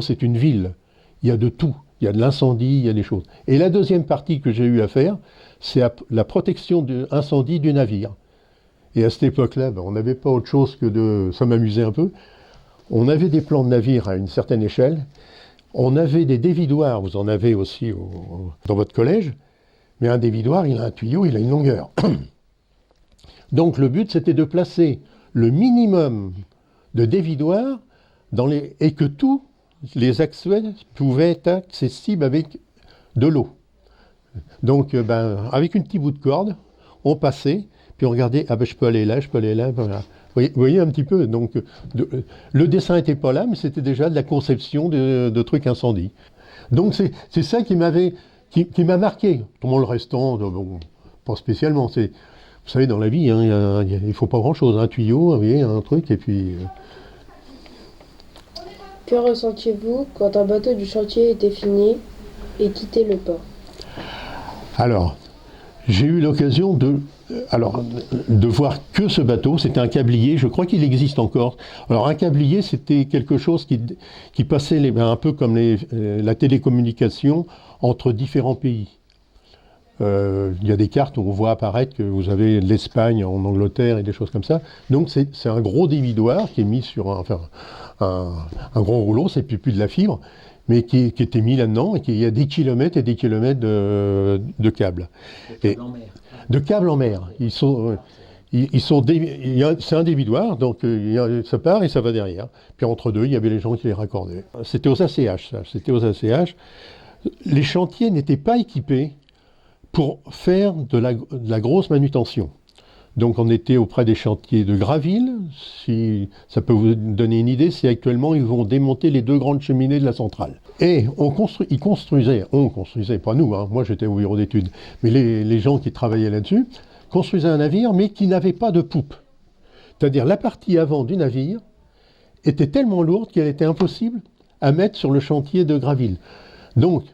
c'est une ville. Il y a de tout. Il y a de l'incendie, il y a des choses. Et la deuxième partie que j'ai eu à faire, c'est la protection de l'incendie du navire. Et à cette époque-là, on n'avait pas autre chose que de... Ça m'amusait un peu. On avait des plans de navire à une certaine échelle. On avait des dévidoirs, vous en avez aussi dans votre collège. Mais un dévidoir, il a un tuyau, il a une longueur. Donc le but, c'était de placer le minimum de dévidoirs et que tous les accès pouvaient être accessibles avec de l'eau. Donc, avec une petite bout de corde, on passait, puis on regardait, je peux aller là, je peux aller là, voilà. Vous voyez un petit peu, donc le dessin n'était pas là, mais c'était déjà de la conception de trucs incendies. Donc c'est ça qui m'a marqué. Tout le restant, pas spécialement. Vous savez, dans la vie, il ne faut pas grand-chose. Un tuyau, un truc, et puis... Que ressentiez-vous quand un bateau du chantier était fini et quittait le port? Alors, j'ai eu l'occasion de voir que ce bateau. C'était un cablier, je crois qu'il existe encore. Alors un cablier, c'était quelque chose qui passait un peu comme la télécommunication entre différents pays. Il y a des cartes où on voit apparaître que vous avez l'Espagne en Angleterre et des choses comme ça. Donc c'est un gros dévidoir qui est mis sur un gros rouleau, c'est plus de la fibre, mais qui était mis là-dedans et qu'il y a des kilomètres et des kilomètres de câbles. De câbles en mer. C'est un dévidoir, donc ça part et ça va derrière. Puis entre deux, il y avait les gens qui les raccordaient. C'était aux ACH, ça. C'était aux ACH. Les chantiers n'étaient pas équipés pour faire de la grosse manutention. Donc on était auprès des chantiers de Graville. Si ça peut vous donner une idée, c'est actuellement ils vont démonter les 2 grandes cheminées de la centrale. Et on construisait, pas nous, hein, moi j'étais au bureau d'études, mais les gens qui travaillaient là-dessus construisaient un navire mais qui n'avait pas de poupe. C'est-à-dire la partie avant du navire était tellement lourde qu'elle était impossible à mettre sur le chantier de Graville. Donc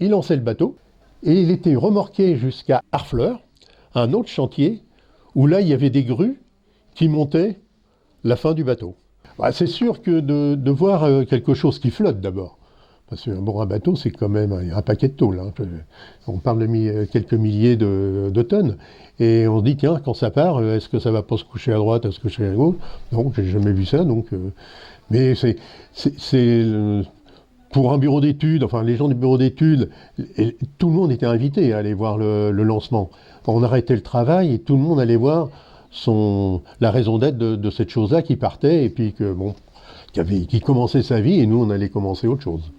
il lançait le bateau et il était remorqué jusqu'à Harfleur, un autre chantier, où là, il y avait des grues qui montaient la fin du bateau. Bah, c'est sûr que de voir quelque chose qui flotte d'abord, parce que un bateau, c'est quand même un paquet de tôles. Hein. On parle de quelques milliers de tonnes, et on se dit, tiens, quand ça part, est-ce que ça va pas se coucher à droite, est-ce que se coucher à gauche? Non, j'ai jamais vu ça, donc... mais pour un bureau d'études, enfin les gens du bureau d'études, tout le monde était invité à aller voir le lancement. On arrêtait le travail et tout le monde allait voir la raison d'être de cette chose-là qui partait et puis qui commençait sa vie et nous on allait commencer autre chose.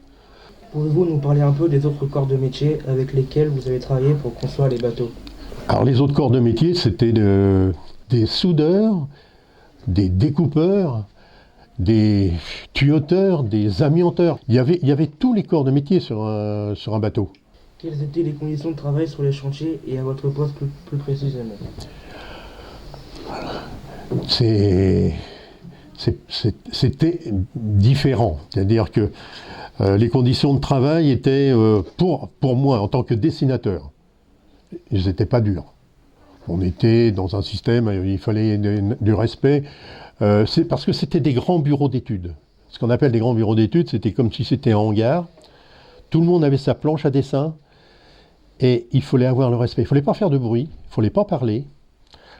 Pouvez-vous nous parler un peu des autres corps de métier avec lesquels vous avez travaillé pour construire les bateaux? Alors les autres corps de métier, c'était des soudeurs, des découpeurs, des tuyauteurs, des amianteurs. Il y avait tous les corps de métier sur un bateau. Quelles étaient les conditions de travail sur les chantiers et à votre poste plus précisément? C'était différent. C'est-à-dire que les conditions de travail étaient, pour moi, en tant que dessinateur, ils n'étaient pas durs. On était dans un système, il fallait du respect. C'est parce que c'était des grands bureaux d'études. Ce qu'on appelle des grands bureaux d'études, c'était comme si c'était un hangar. Tout le monde avait sa planche à dessin et il fallait avoir le respect. Il ne fallait pas faire de bruit, il ne fallait pas parler.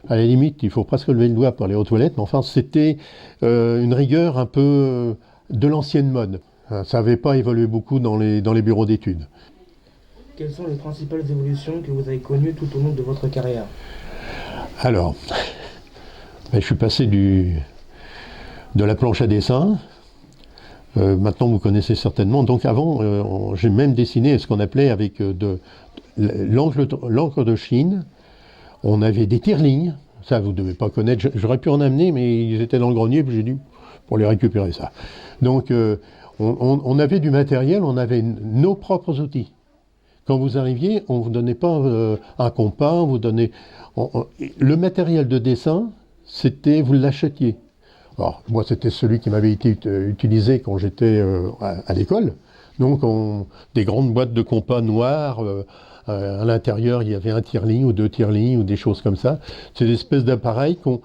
À la limite, il faut presque lever le doigt pour aller aux toilettes, mais enfin, c'était une rigueur un peu de l'ancienne mode. Ça n'avait pas évolué beaucoup dans les bureaux d'études. Quelles sont les principales évolutions que vous avez connues tout au long de votre carrière? Alors, je suis passé de la planche à dessin. Maintenant, vous connaissez certainement. Donc avant, j'ai même dessiné ce qu'on appelait avec l'encre de Chine. On avait des tire-lignes. Ça, vous ne devez pas connaître. J'aurais pu en amener, mais ils étaient dans le grenier, puis j'ai dû pour les récupérer ça. Donc, on avait du matériel, on avait nos propres outils. Quand vous arriviez, on ne vous donnait pas un compas, on vous donnait... le matériel de dessin, vous l'achetiez. Alors, moi, c'était celui qui m'avait été utilisé quand j'étais à l'école. Donc, des grandes boîtes de compas noirs. À l'intérieur, il y avait un tire-ligne ou 2 tire-lignes ou des choses comme ça. C'est des espèces d'appareils qu'on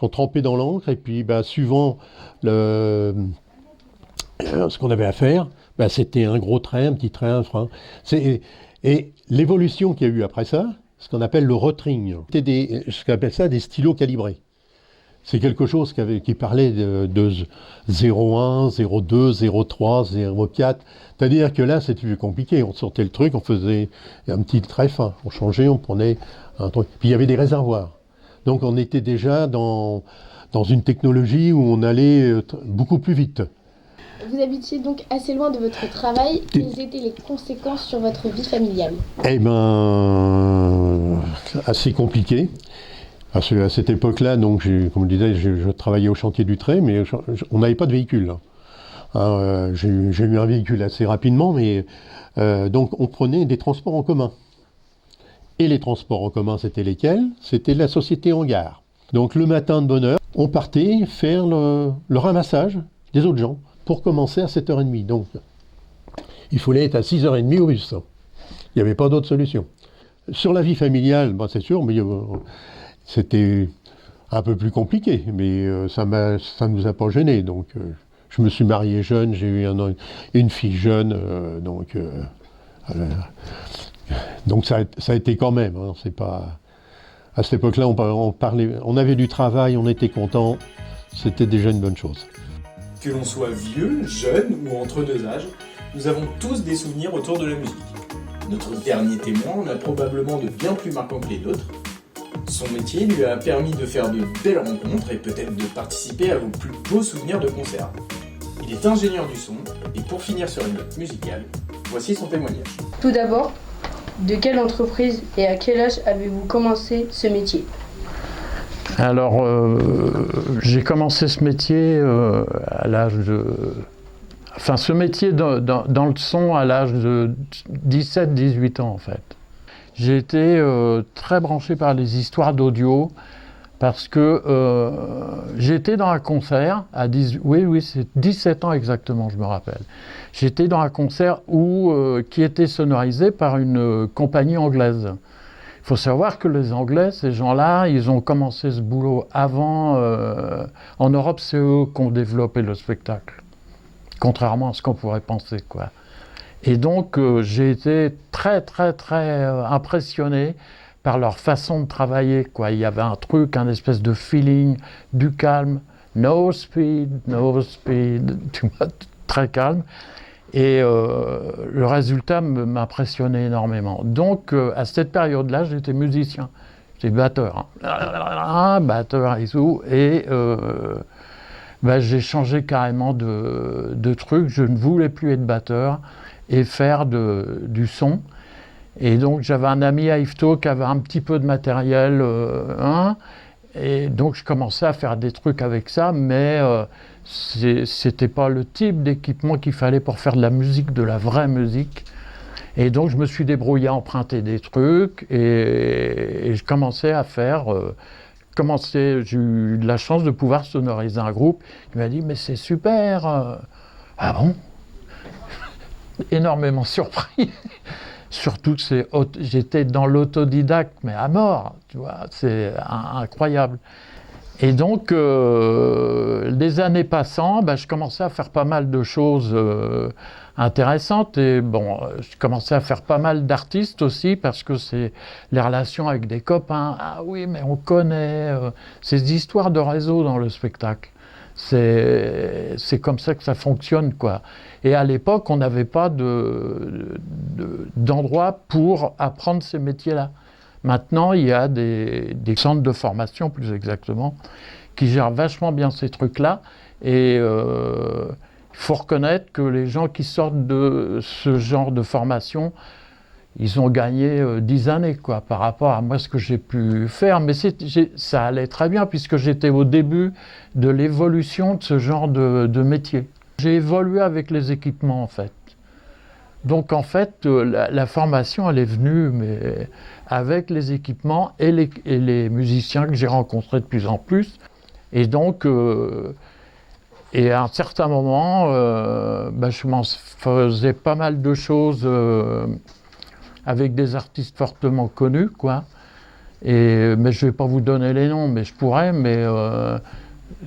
trempait dans l'encre. Et puis, suivant ce qu'on avait à faire, c'était un gros trait, un petit trait, un frein. Et l'évolution qu'il y a eu après ça, ce qu'on appelle le rotring, c'était ce qu'on appelle ça des stylos calibrés. C'est quelque chose qui parlait de 0,1, 0,2, 0,3, 0,4. C'est-à-dire que là, c'était plus compliqué. On sortait le truc, on faisait un petit trait fin. On changeait, on prenait un truc. Puis il y avait des réservoirs. Donc on était déjà dans une technologie où on allait beaucoup plus vite. Vous habitiez donc assez loin de votre travail. Quelles étaient les conséquences sur votre vie familiale? Eh bien, assez compliqué. Parce qu'à cette époque-là, donc, comme je disais, je travaillais au chantier du trait, mais on n'avait pas de véhicule. J'ai eu un véhicule assez rapidement, mais donc on prenait des transports en commun. Et les transports en commun, c'était lesquels? C'était la société Hangar. Donc le matin de bonne heure, on partait faire le ramassage des autres gens pour commencer à 7h30. Donc il fallait être à 6h30 au bus. Il n'y avait pas d'autre solution. Sur la vie familiale, c'est sûr, mais c'était un peu plus compliqué, mais ça ne nous a pas gênés. Donc, je me suis marié jeune, j'ai eu une fille jeune, Donc ça a été quand même, hein, c'est pas... À cette époque-là, on avait du travail, on était content, c'était déjà une bonne chose. Que l'on soit vieux, jeune ou entre deux âges, nous avons tous des souvenirs autour de la musique. Notre dernier témoin en a probablement de bien plus marquants que les autres. Son métier lui a permis de faire de belles rencontres et peut-être de participer à vos plus beaux souvenirs de concert. Il est ingénieur du son, et pour finir sur une note musicale, voici son témoignage. Tout d'abord, de quelle entreprise et à quel âge avez-vous commencé ce métier? Alors, j'ai commencé ce métier à l'âge de... Enfin, ce métier dans le son à l'âge de 17-18 ans, en fait. J'ai été très branché par les histoires d'audio parce que j'étais dans un concert à oui, c'est 17 ans exactement, je me rappelle. J'étais dans un concert qui était sonorisé par une compagnie anglaise. Il faut savoir que les Anglais, ces gens-là, ils ont commencé ce boulot avant. En Europe, c'est eux qui ont développé le spectacle, contrairement à ce qu'on pourrait penser, quoi. Et donc, j'ai été très, très, très impressionné par leur façon de travailler, quoi. Il y avait un truc, un espèce de feeling, du calme, no speed, tu vois, très calme. Et le résultat m'impressionnait énormément. Donc, à cette période-là, j'étais musicien. J'étais batteur. Batteur et tout. Et j'ai changé carrément de truc. Je ne voulais plus être batteur et faire du son. Et donc, j'avais un ami à Yvetot qui avait un petit peu de matériel. Et donc, je commençais à faire des trucs avec ça, mais c'était pas le type d'équipement qu'il fallait pour faire de la musique, de la vraie musique. Et donc, je me suis débrouillé à emprunter des trucs et je commençais à faire... j'ai eu de la chance de pouvoir sonoriser un groupe. Il m'a dit, mais c'est super. Ah bon? Énormément surpris. Surtout que j'étais dans l'autodidacte, mais à mort, tu vois, c'est incroyable. Et donc, les années passant, je commençais à faire pas mal de choses intéressantes. Et bon, je commençais à faire pas mal d'artistes aussi, parce que c'est les relations avec des copains. Ah oui, mais on connaît ces histoires de réseau dans le spectacle. C'est comme ça que ça fonctionne, quoi. Et à l'époque, on n'avait pas d'endroit pour apprendre ces métiers-là. Maintenant, il y a des centres de formation, plus exactement, qui gèrent vachement bien ces trucs-là. Et il faut reconnaître que les gens qui sortent de ce genre de formation, ils ont gagné 10 années, quoi, par rapport à moi, ce que j'ai pu faire. Mais ça allait très bien, puisque j'étais au début de l'évolution de ce genre de métier. J'ai évolué avec les équipements, en fait. Donc, en fait, la formation, elle est venue, mais avec les équipements et les musiciens que j'ai rencontrés de plus en plus. Et donc, et à un certain moment, je m'en faisais pas mal de choses avec des artistes fortement connus, quoi. Mais je ne vais pas vous donner les noms, mais je pourrais, mais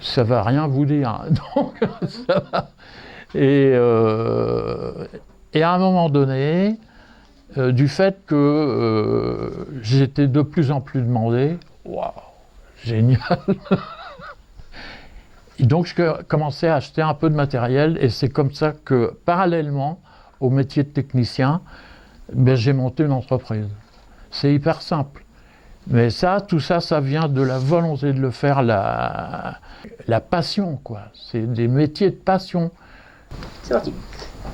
ça ne va rien vous dire. Donc, ça va. Et à un moment donné, du fait que j'étais de plus en plus demandé, waouh, génial. Et donc je commençais à acheter un peu de matériel, et c'est comme ça que, parallèlement au métier de technicien, j'ai monté une entreprise. C'est hyper simple. Mais tout ça, ça vient de la volonté de le faire, la passion, quoi. C'est des métiers de passion. C'est parti.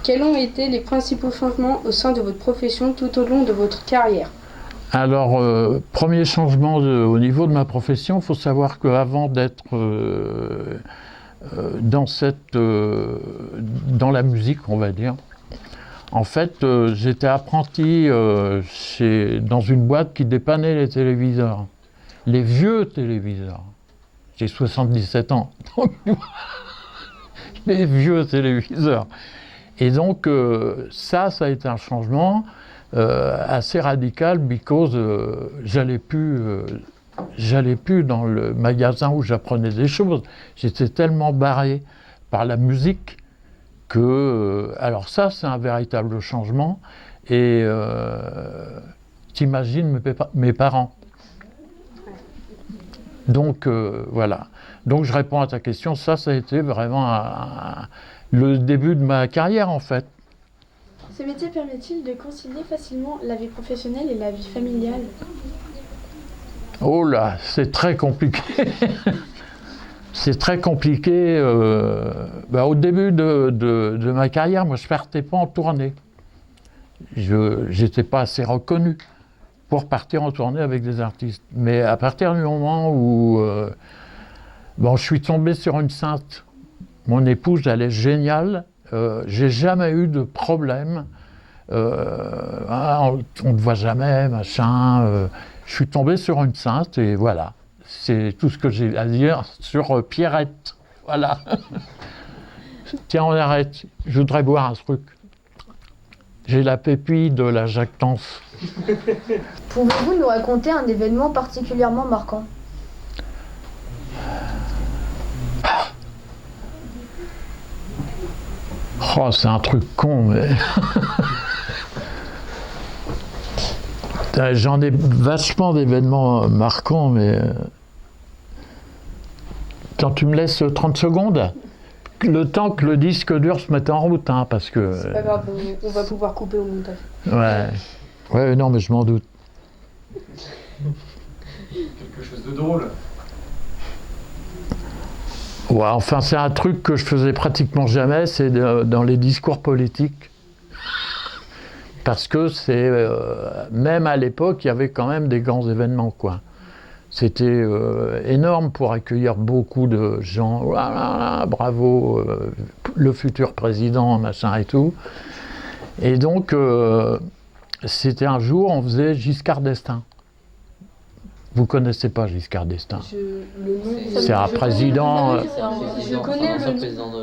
Quels ont été les principaux changements au sein de votre profession tout au long de votre carrière? Alors, premier changement au niveau de ma profession, il faut savoir qu'avant d'être dans la musique, on va dire, en fait, j'étais apprenti dans une boîte qui dépannait les téléviseurs, les vieux téléviseurs. J'ai 77 ans, donc les vieux téléviseurs. Et donc, ça a été un changement assez radical, parce que j'allais plus dans le magasin où j'apprenais des choses. J'étais tellement barré par la musique que... alors ça, c'est un véritable changement. Et t'imagines mes parents. Donc voilà. Donc je réponds à ta question, ça a été vraiment le début de ma carrière en fait. Ce métier permet-il de concilier facilement la vie professionnelle et la vie familiale? Oh là, c'est très compliqué. C'est très compliqué. Au début de ma carrière, moi je partais pas en tournée. Je n'étais pas assez reconnu pour partir en tournée avec des artistes. Mais à partir du moment où je suis tombé sur une sainte, mon épouse, elle est géniale, j'ai jamais eu de problème, on ne te voit jamais, machin. Je suis tombé sur une sainte et voilà. C'est tout ce que j'ai à dire sur Pierrette. Voilà. Tiens, on arrête. Je voudrais boire un truc. J'ai la pépille de la jactance. Pouvez-vous nous raconter un événement particulièrement marquant? Oh, c'est un truc con, mais... J'en ai vachement d'événements marquants, mais... Quand tu me laisses 30 secondes, le temps que le disque dur se mette en route, hein, parce que... C'est pas grave, on va pouvoir couper au montage. Ouais, non, mais je m'en doute. Quelque chose de drôle. Ouais, enfin, c'est un truc que je faisais pratiquement jamais, c'est dans les discours politiques. Parce que c'est... même à l'époque, il y avait quand même des grands événements, quoi. C'était énorme pour accueillir beaucoup de gens. Bravo, le futur président, machin et tout. Et donc, c'était un jour, on faisait Giscard d'Estaing. Vous connaissez pas Giscard d'Estaing? C'est un président,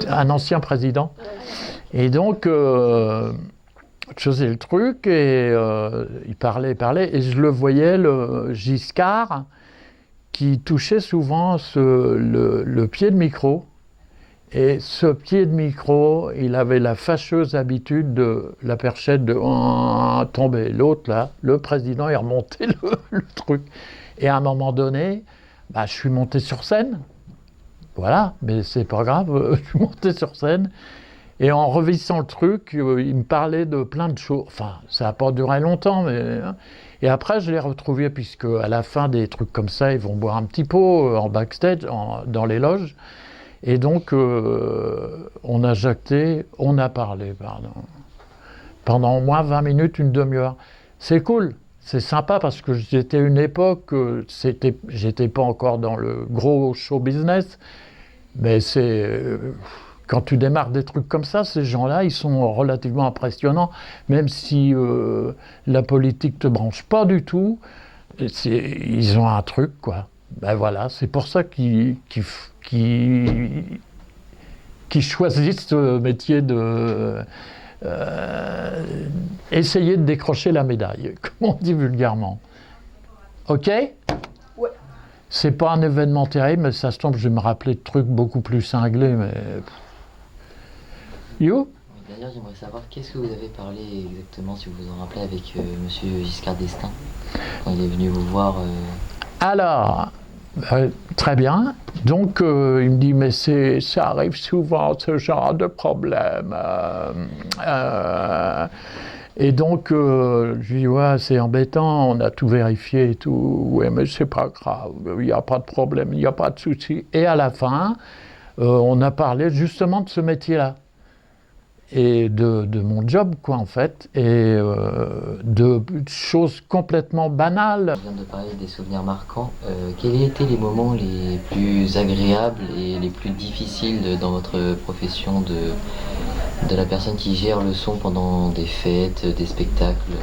un ancien président. Et donc, je faisais le truc et il parlait, et je le voyais, le Giscard, qui touchait souvent le pied de micro. Et ce pied de micro, il avait la fâcheuse habitude de la perchette de tomber. L'autre, là, le président, il remontait le truc. Et à un moment donné, je suis monté sur scène. Voilà, mais c'est pas grave, je suis monté sur scène. Et en revissant le truc, il me parlait de plein de choses. Enfin, ça n'a pas duré longtemps, mais... Et après, je l'ai retrouvé, puisque à la fin des trucs comme ça, ils vont boire un petit pot en backstage, dans les loges. Et donc, on a jacté, on a parlé, pardon. Pendant au moins 20 minutes, une demi-heure. C'est cool, c'est sympa, parce que j'étais une époque, j'étais pas encore dans le gros show business, mais c'est... Quand tu démarres des trucs comme ça, ces gens-là, ils sont relativement impressionnants, même si la politique te branche pas du tout, ils ont un truc, quoi. Ben voilà, c'est pour ça qu'ils choisissent ce métier de... essayer de décrocher la médaille, comme on dit vulgairement. Ok ? Ouais. C'est pas un événement terrible, mais ça se tombe, je vais me rappeler de trucs beaucoup plus cinglés, mais... You? D'ailleurs, j'aimerais savoir qu'est-ce que vous avez parlé exactement, si vous vous en rappelez, avec monsieur Giscard d'Estaing, quand il est venu vous voir. Alors, très bien. Donc, il me dit, mais ça arrive souvent, ce genre de problème. Et donc, je lui dis, ouais, c'est embêtant, on a tout vérifié et tout. Ouais, mais c'est pas grave, il n'y a pas de problème, il n'y a pas de souci. Et à la fin, on a parlé justement de ce métier-là. Et de mon job, quoi, en fait, et de choses complètement banales. Je viens de parler des souvenirs marquants. Quels étaient les moments les plus agréables et les plus difficiles dans votre profession de la personne qui gère le son pendant des fêtes, des spectacles?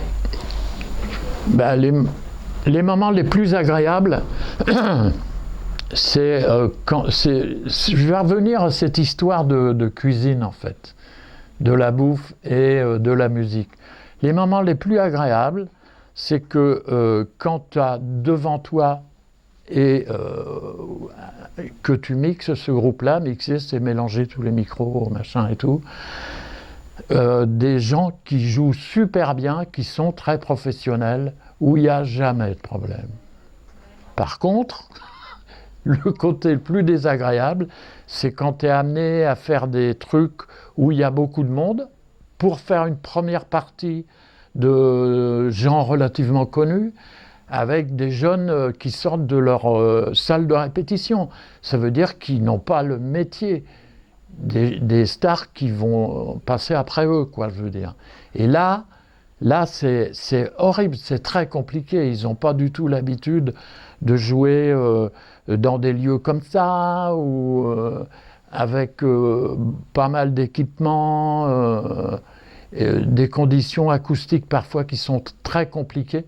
Les moments les plus agréables, c'est quand... Je vais revenir à cette histoire de cuisine, en fait. De la bouffe et de la musique. Les moments les plus agréables, c'est que quand tu as devant toi et que tu mixes ce groupe-là, mixer, c'est mélanger tous les micros, machin et tout, des gens qui jouent super bien, qui sont très professionnels, où il n'y a jamais de problème. Par contre, le côté le plus désagréable, c'est quand tu es amené à faire des trucs où il y a beaucoup de monde, pour faire une première partie de gens relativement connus, avec des jeunes qui sortent de leur salle de répétition. Ça veut dire qu'ils n'ont pas le métier des stars qui vont passer après eux, quoi, je veux dire. Et là c'est horrible, c'est très compliqué. Ils n'ont pas du tout l'habitude de jouer dans des lieux comme ça, ou avec pas mal d'équipements, des conditions acoustiques parfois qui sont très compliquées.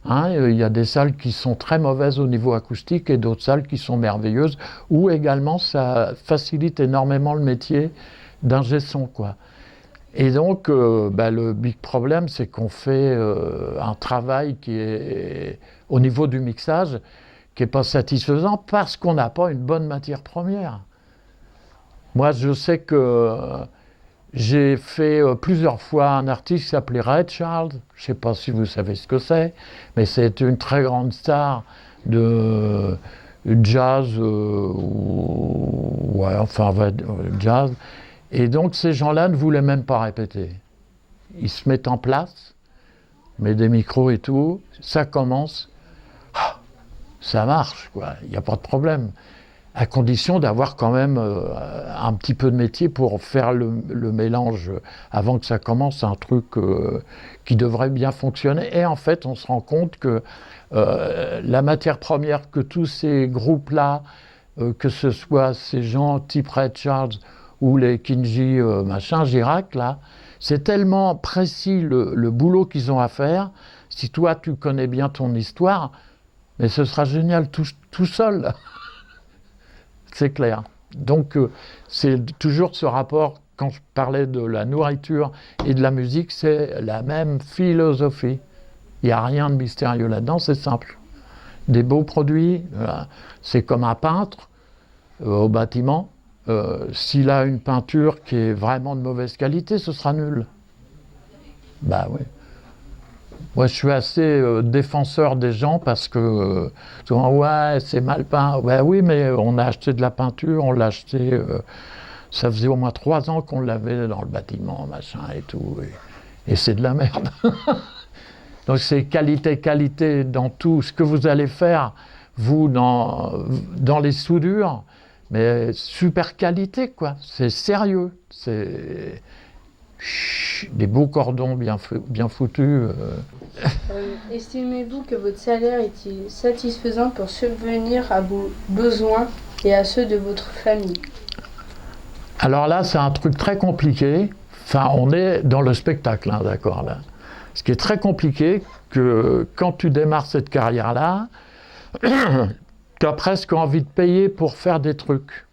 Hein, il y a des salles qui sont très mauvaises au niveau acoustique et d'autres salles qui sont merveilleuses, où également ça facilite énormément le métier d'ingé son, quoi. Et donc, le big problème, c'est qu'on fait un travail qui est, au niveau du mixage, qui n'est pas satisfaisant parce qu'on n'a pas une bonne matière première. Moi, je sais que j'ai fait plusieurs fois un artiste qui s'appelait Ray Charles, je ne sais pas si vous savez ce que c'est, mais c'est une très grande star de jazz, jazz. Et donc ces gens-là ne voulaient même pas répéter. Ils se mettent en place, mettent des micros et tout, ça commence, ça marche, quoi, il n'y a pas de problème. À condition d'avoir quand même un petit peu de métier pour faire le mélange avant que ça commence, un truc qui devrait bien fonctionner. Et en fait, on se rend compte que la matière première que tous ces groupes-là, que ce soit ces gens type Ray Charles ou les Kinji Girac, là, c'est tellement précis le boulot qu'ils ont à faire. Si toi, tu connais bien ton histoire, mais ce sera génial tout seul. C'est clair. Donc, c'est toujours ce rapport, quand je parlais de la nourriture et de la musique, c'est la même philosophie. Il n'y a rien de mystérieux là-dedans, c'est simple. Des beaux produits, c'est comme un peintre au bâtiment. S'il a une peinture qui est vraiment de mauvaise qualité, ce sera nul. Bah oui. Moi, je suis assez défenseur des gens parce que souvent, ouais, c'est mal peint. Ben oui, mais on a acheté de la peinture, on l'a acheté. Ça faisait au moins 3 ans qu'on l'avait dans le bâtiment, machin et tout. Et c'est de la merde. Donc, c'est qualité dans tout ce que vous allez faire, vous, dans les soudures, mais super qualité, quoi. C'est sérieux. C'est des beaux cordons bien foutus. Estimez-vous que votre salaire est satisfaisant pour subvenir à vos besoins et à ceux de votre famille? Alors là, c'est un truc très compliqué. Enfin, on est dans le spectacle, hein, d'accord, là. Ce qui est très compliqué, que quand tu démarres cette carrière-là, tu as presque envie de payer pour faire des trucs.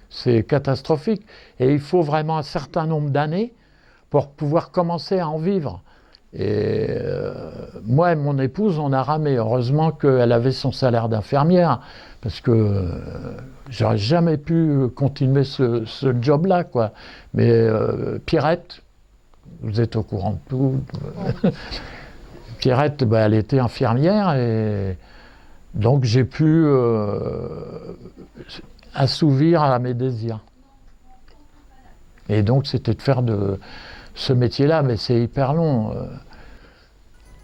C'est catastrophique. Et il faut vraiment un certain nombre d'années pour pouvoir commencer à en vivre. Et moi et mon épouse, on a ramé. Heureusement qu'elle avait son salaire d'infirmière, parce que j'aurais jamais pu continuer ce job-là, quoi. Mais Pierrette, vous êtes au courant de tout. Pierrette, elle était infirmière, et donc j'ai pu assouvir à mes désirs. Et donc c'était de faire de ce métier-là, mais c'est hyper long.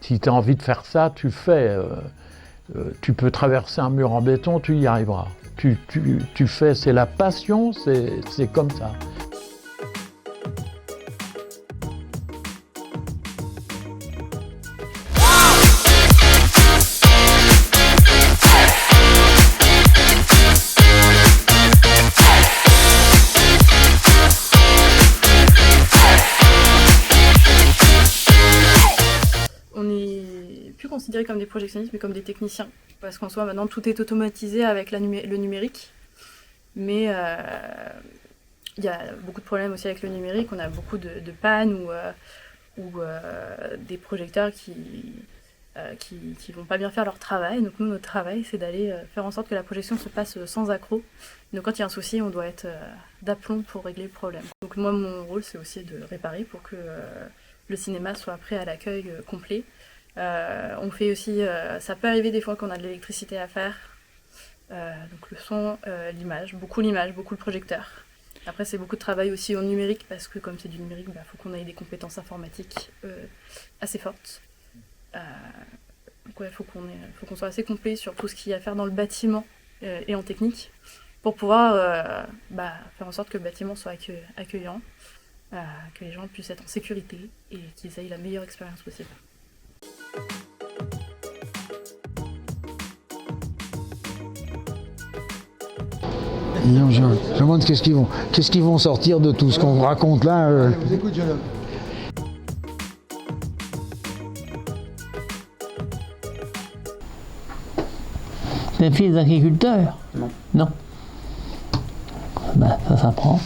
Si tu as envie de faire ça, tu fais. Tu peux traverser un mur en béton, tu y arriveras. Tu fais, c'est la passion, c'est comme ça. Considérés comme des projectionnistes mais comme des techniciens, parce qu'en soi maintenant tout est automatisé avec le numérique, mais il y a beaucoup de problèmes aussi avec le numérique. On a beaucoup de pannes ou des projecteurs qui vont pas bien faire leur travail. Donc nous, notre travail, c'est d'aller faire en sorte que la projection se passe sans accroc. Donc quand il y a un souci, on doit être d'aplomb pour régler le problème. Donc moi, mon rôle, c'est aussi de réparer pour que le cinéma soit prêt à l'accueil complet. On fait aussi, ça peut arriver des fois qu'on a de l'électricité à faire, donc le son, l'image, beaucoup le projecteur. Après, c'est beaucoup de travail aussi au numérique, parce que comme c'est du numérique, faut qu'on ait des compétences informatiques assez fortes. Donc ouais, faut qu'on soit assez complet sur tout ce qu'il y a à faire dans le bâtiment et en technique, pour pouvoir faire en sorte que le bâtiment soit accueillant, que les gens puissent être en sécurité et qu'ils aient la meilleure expérience possible. Je me demande qu'est-ce qu'ils vont sortir de tout ce qu'on raconte là. Allez, on vous écoute, jeune homme. T'es fils d'agriculteur? Non. Non. Ça s'apprend.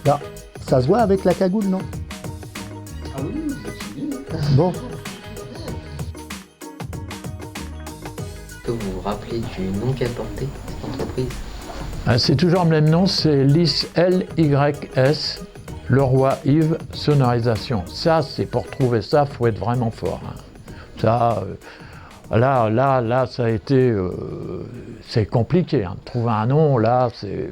Là, ça se voit avec la cagoule, non? Ah oui, vous êtes bien. Bon. Est-ce que vous vous rappelez du nom qu'a porté cette entreprise? C'est toujours le même nom, c'est LYS, L-Y-S, Leroy Yves Sonorisation. Ça, c'est pour trouver ça, il faut être vraiment fort. Ça, là, ça a été... c'est compliqué. Trouver un nom, là, c'est...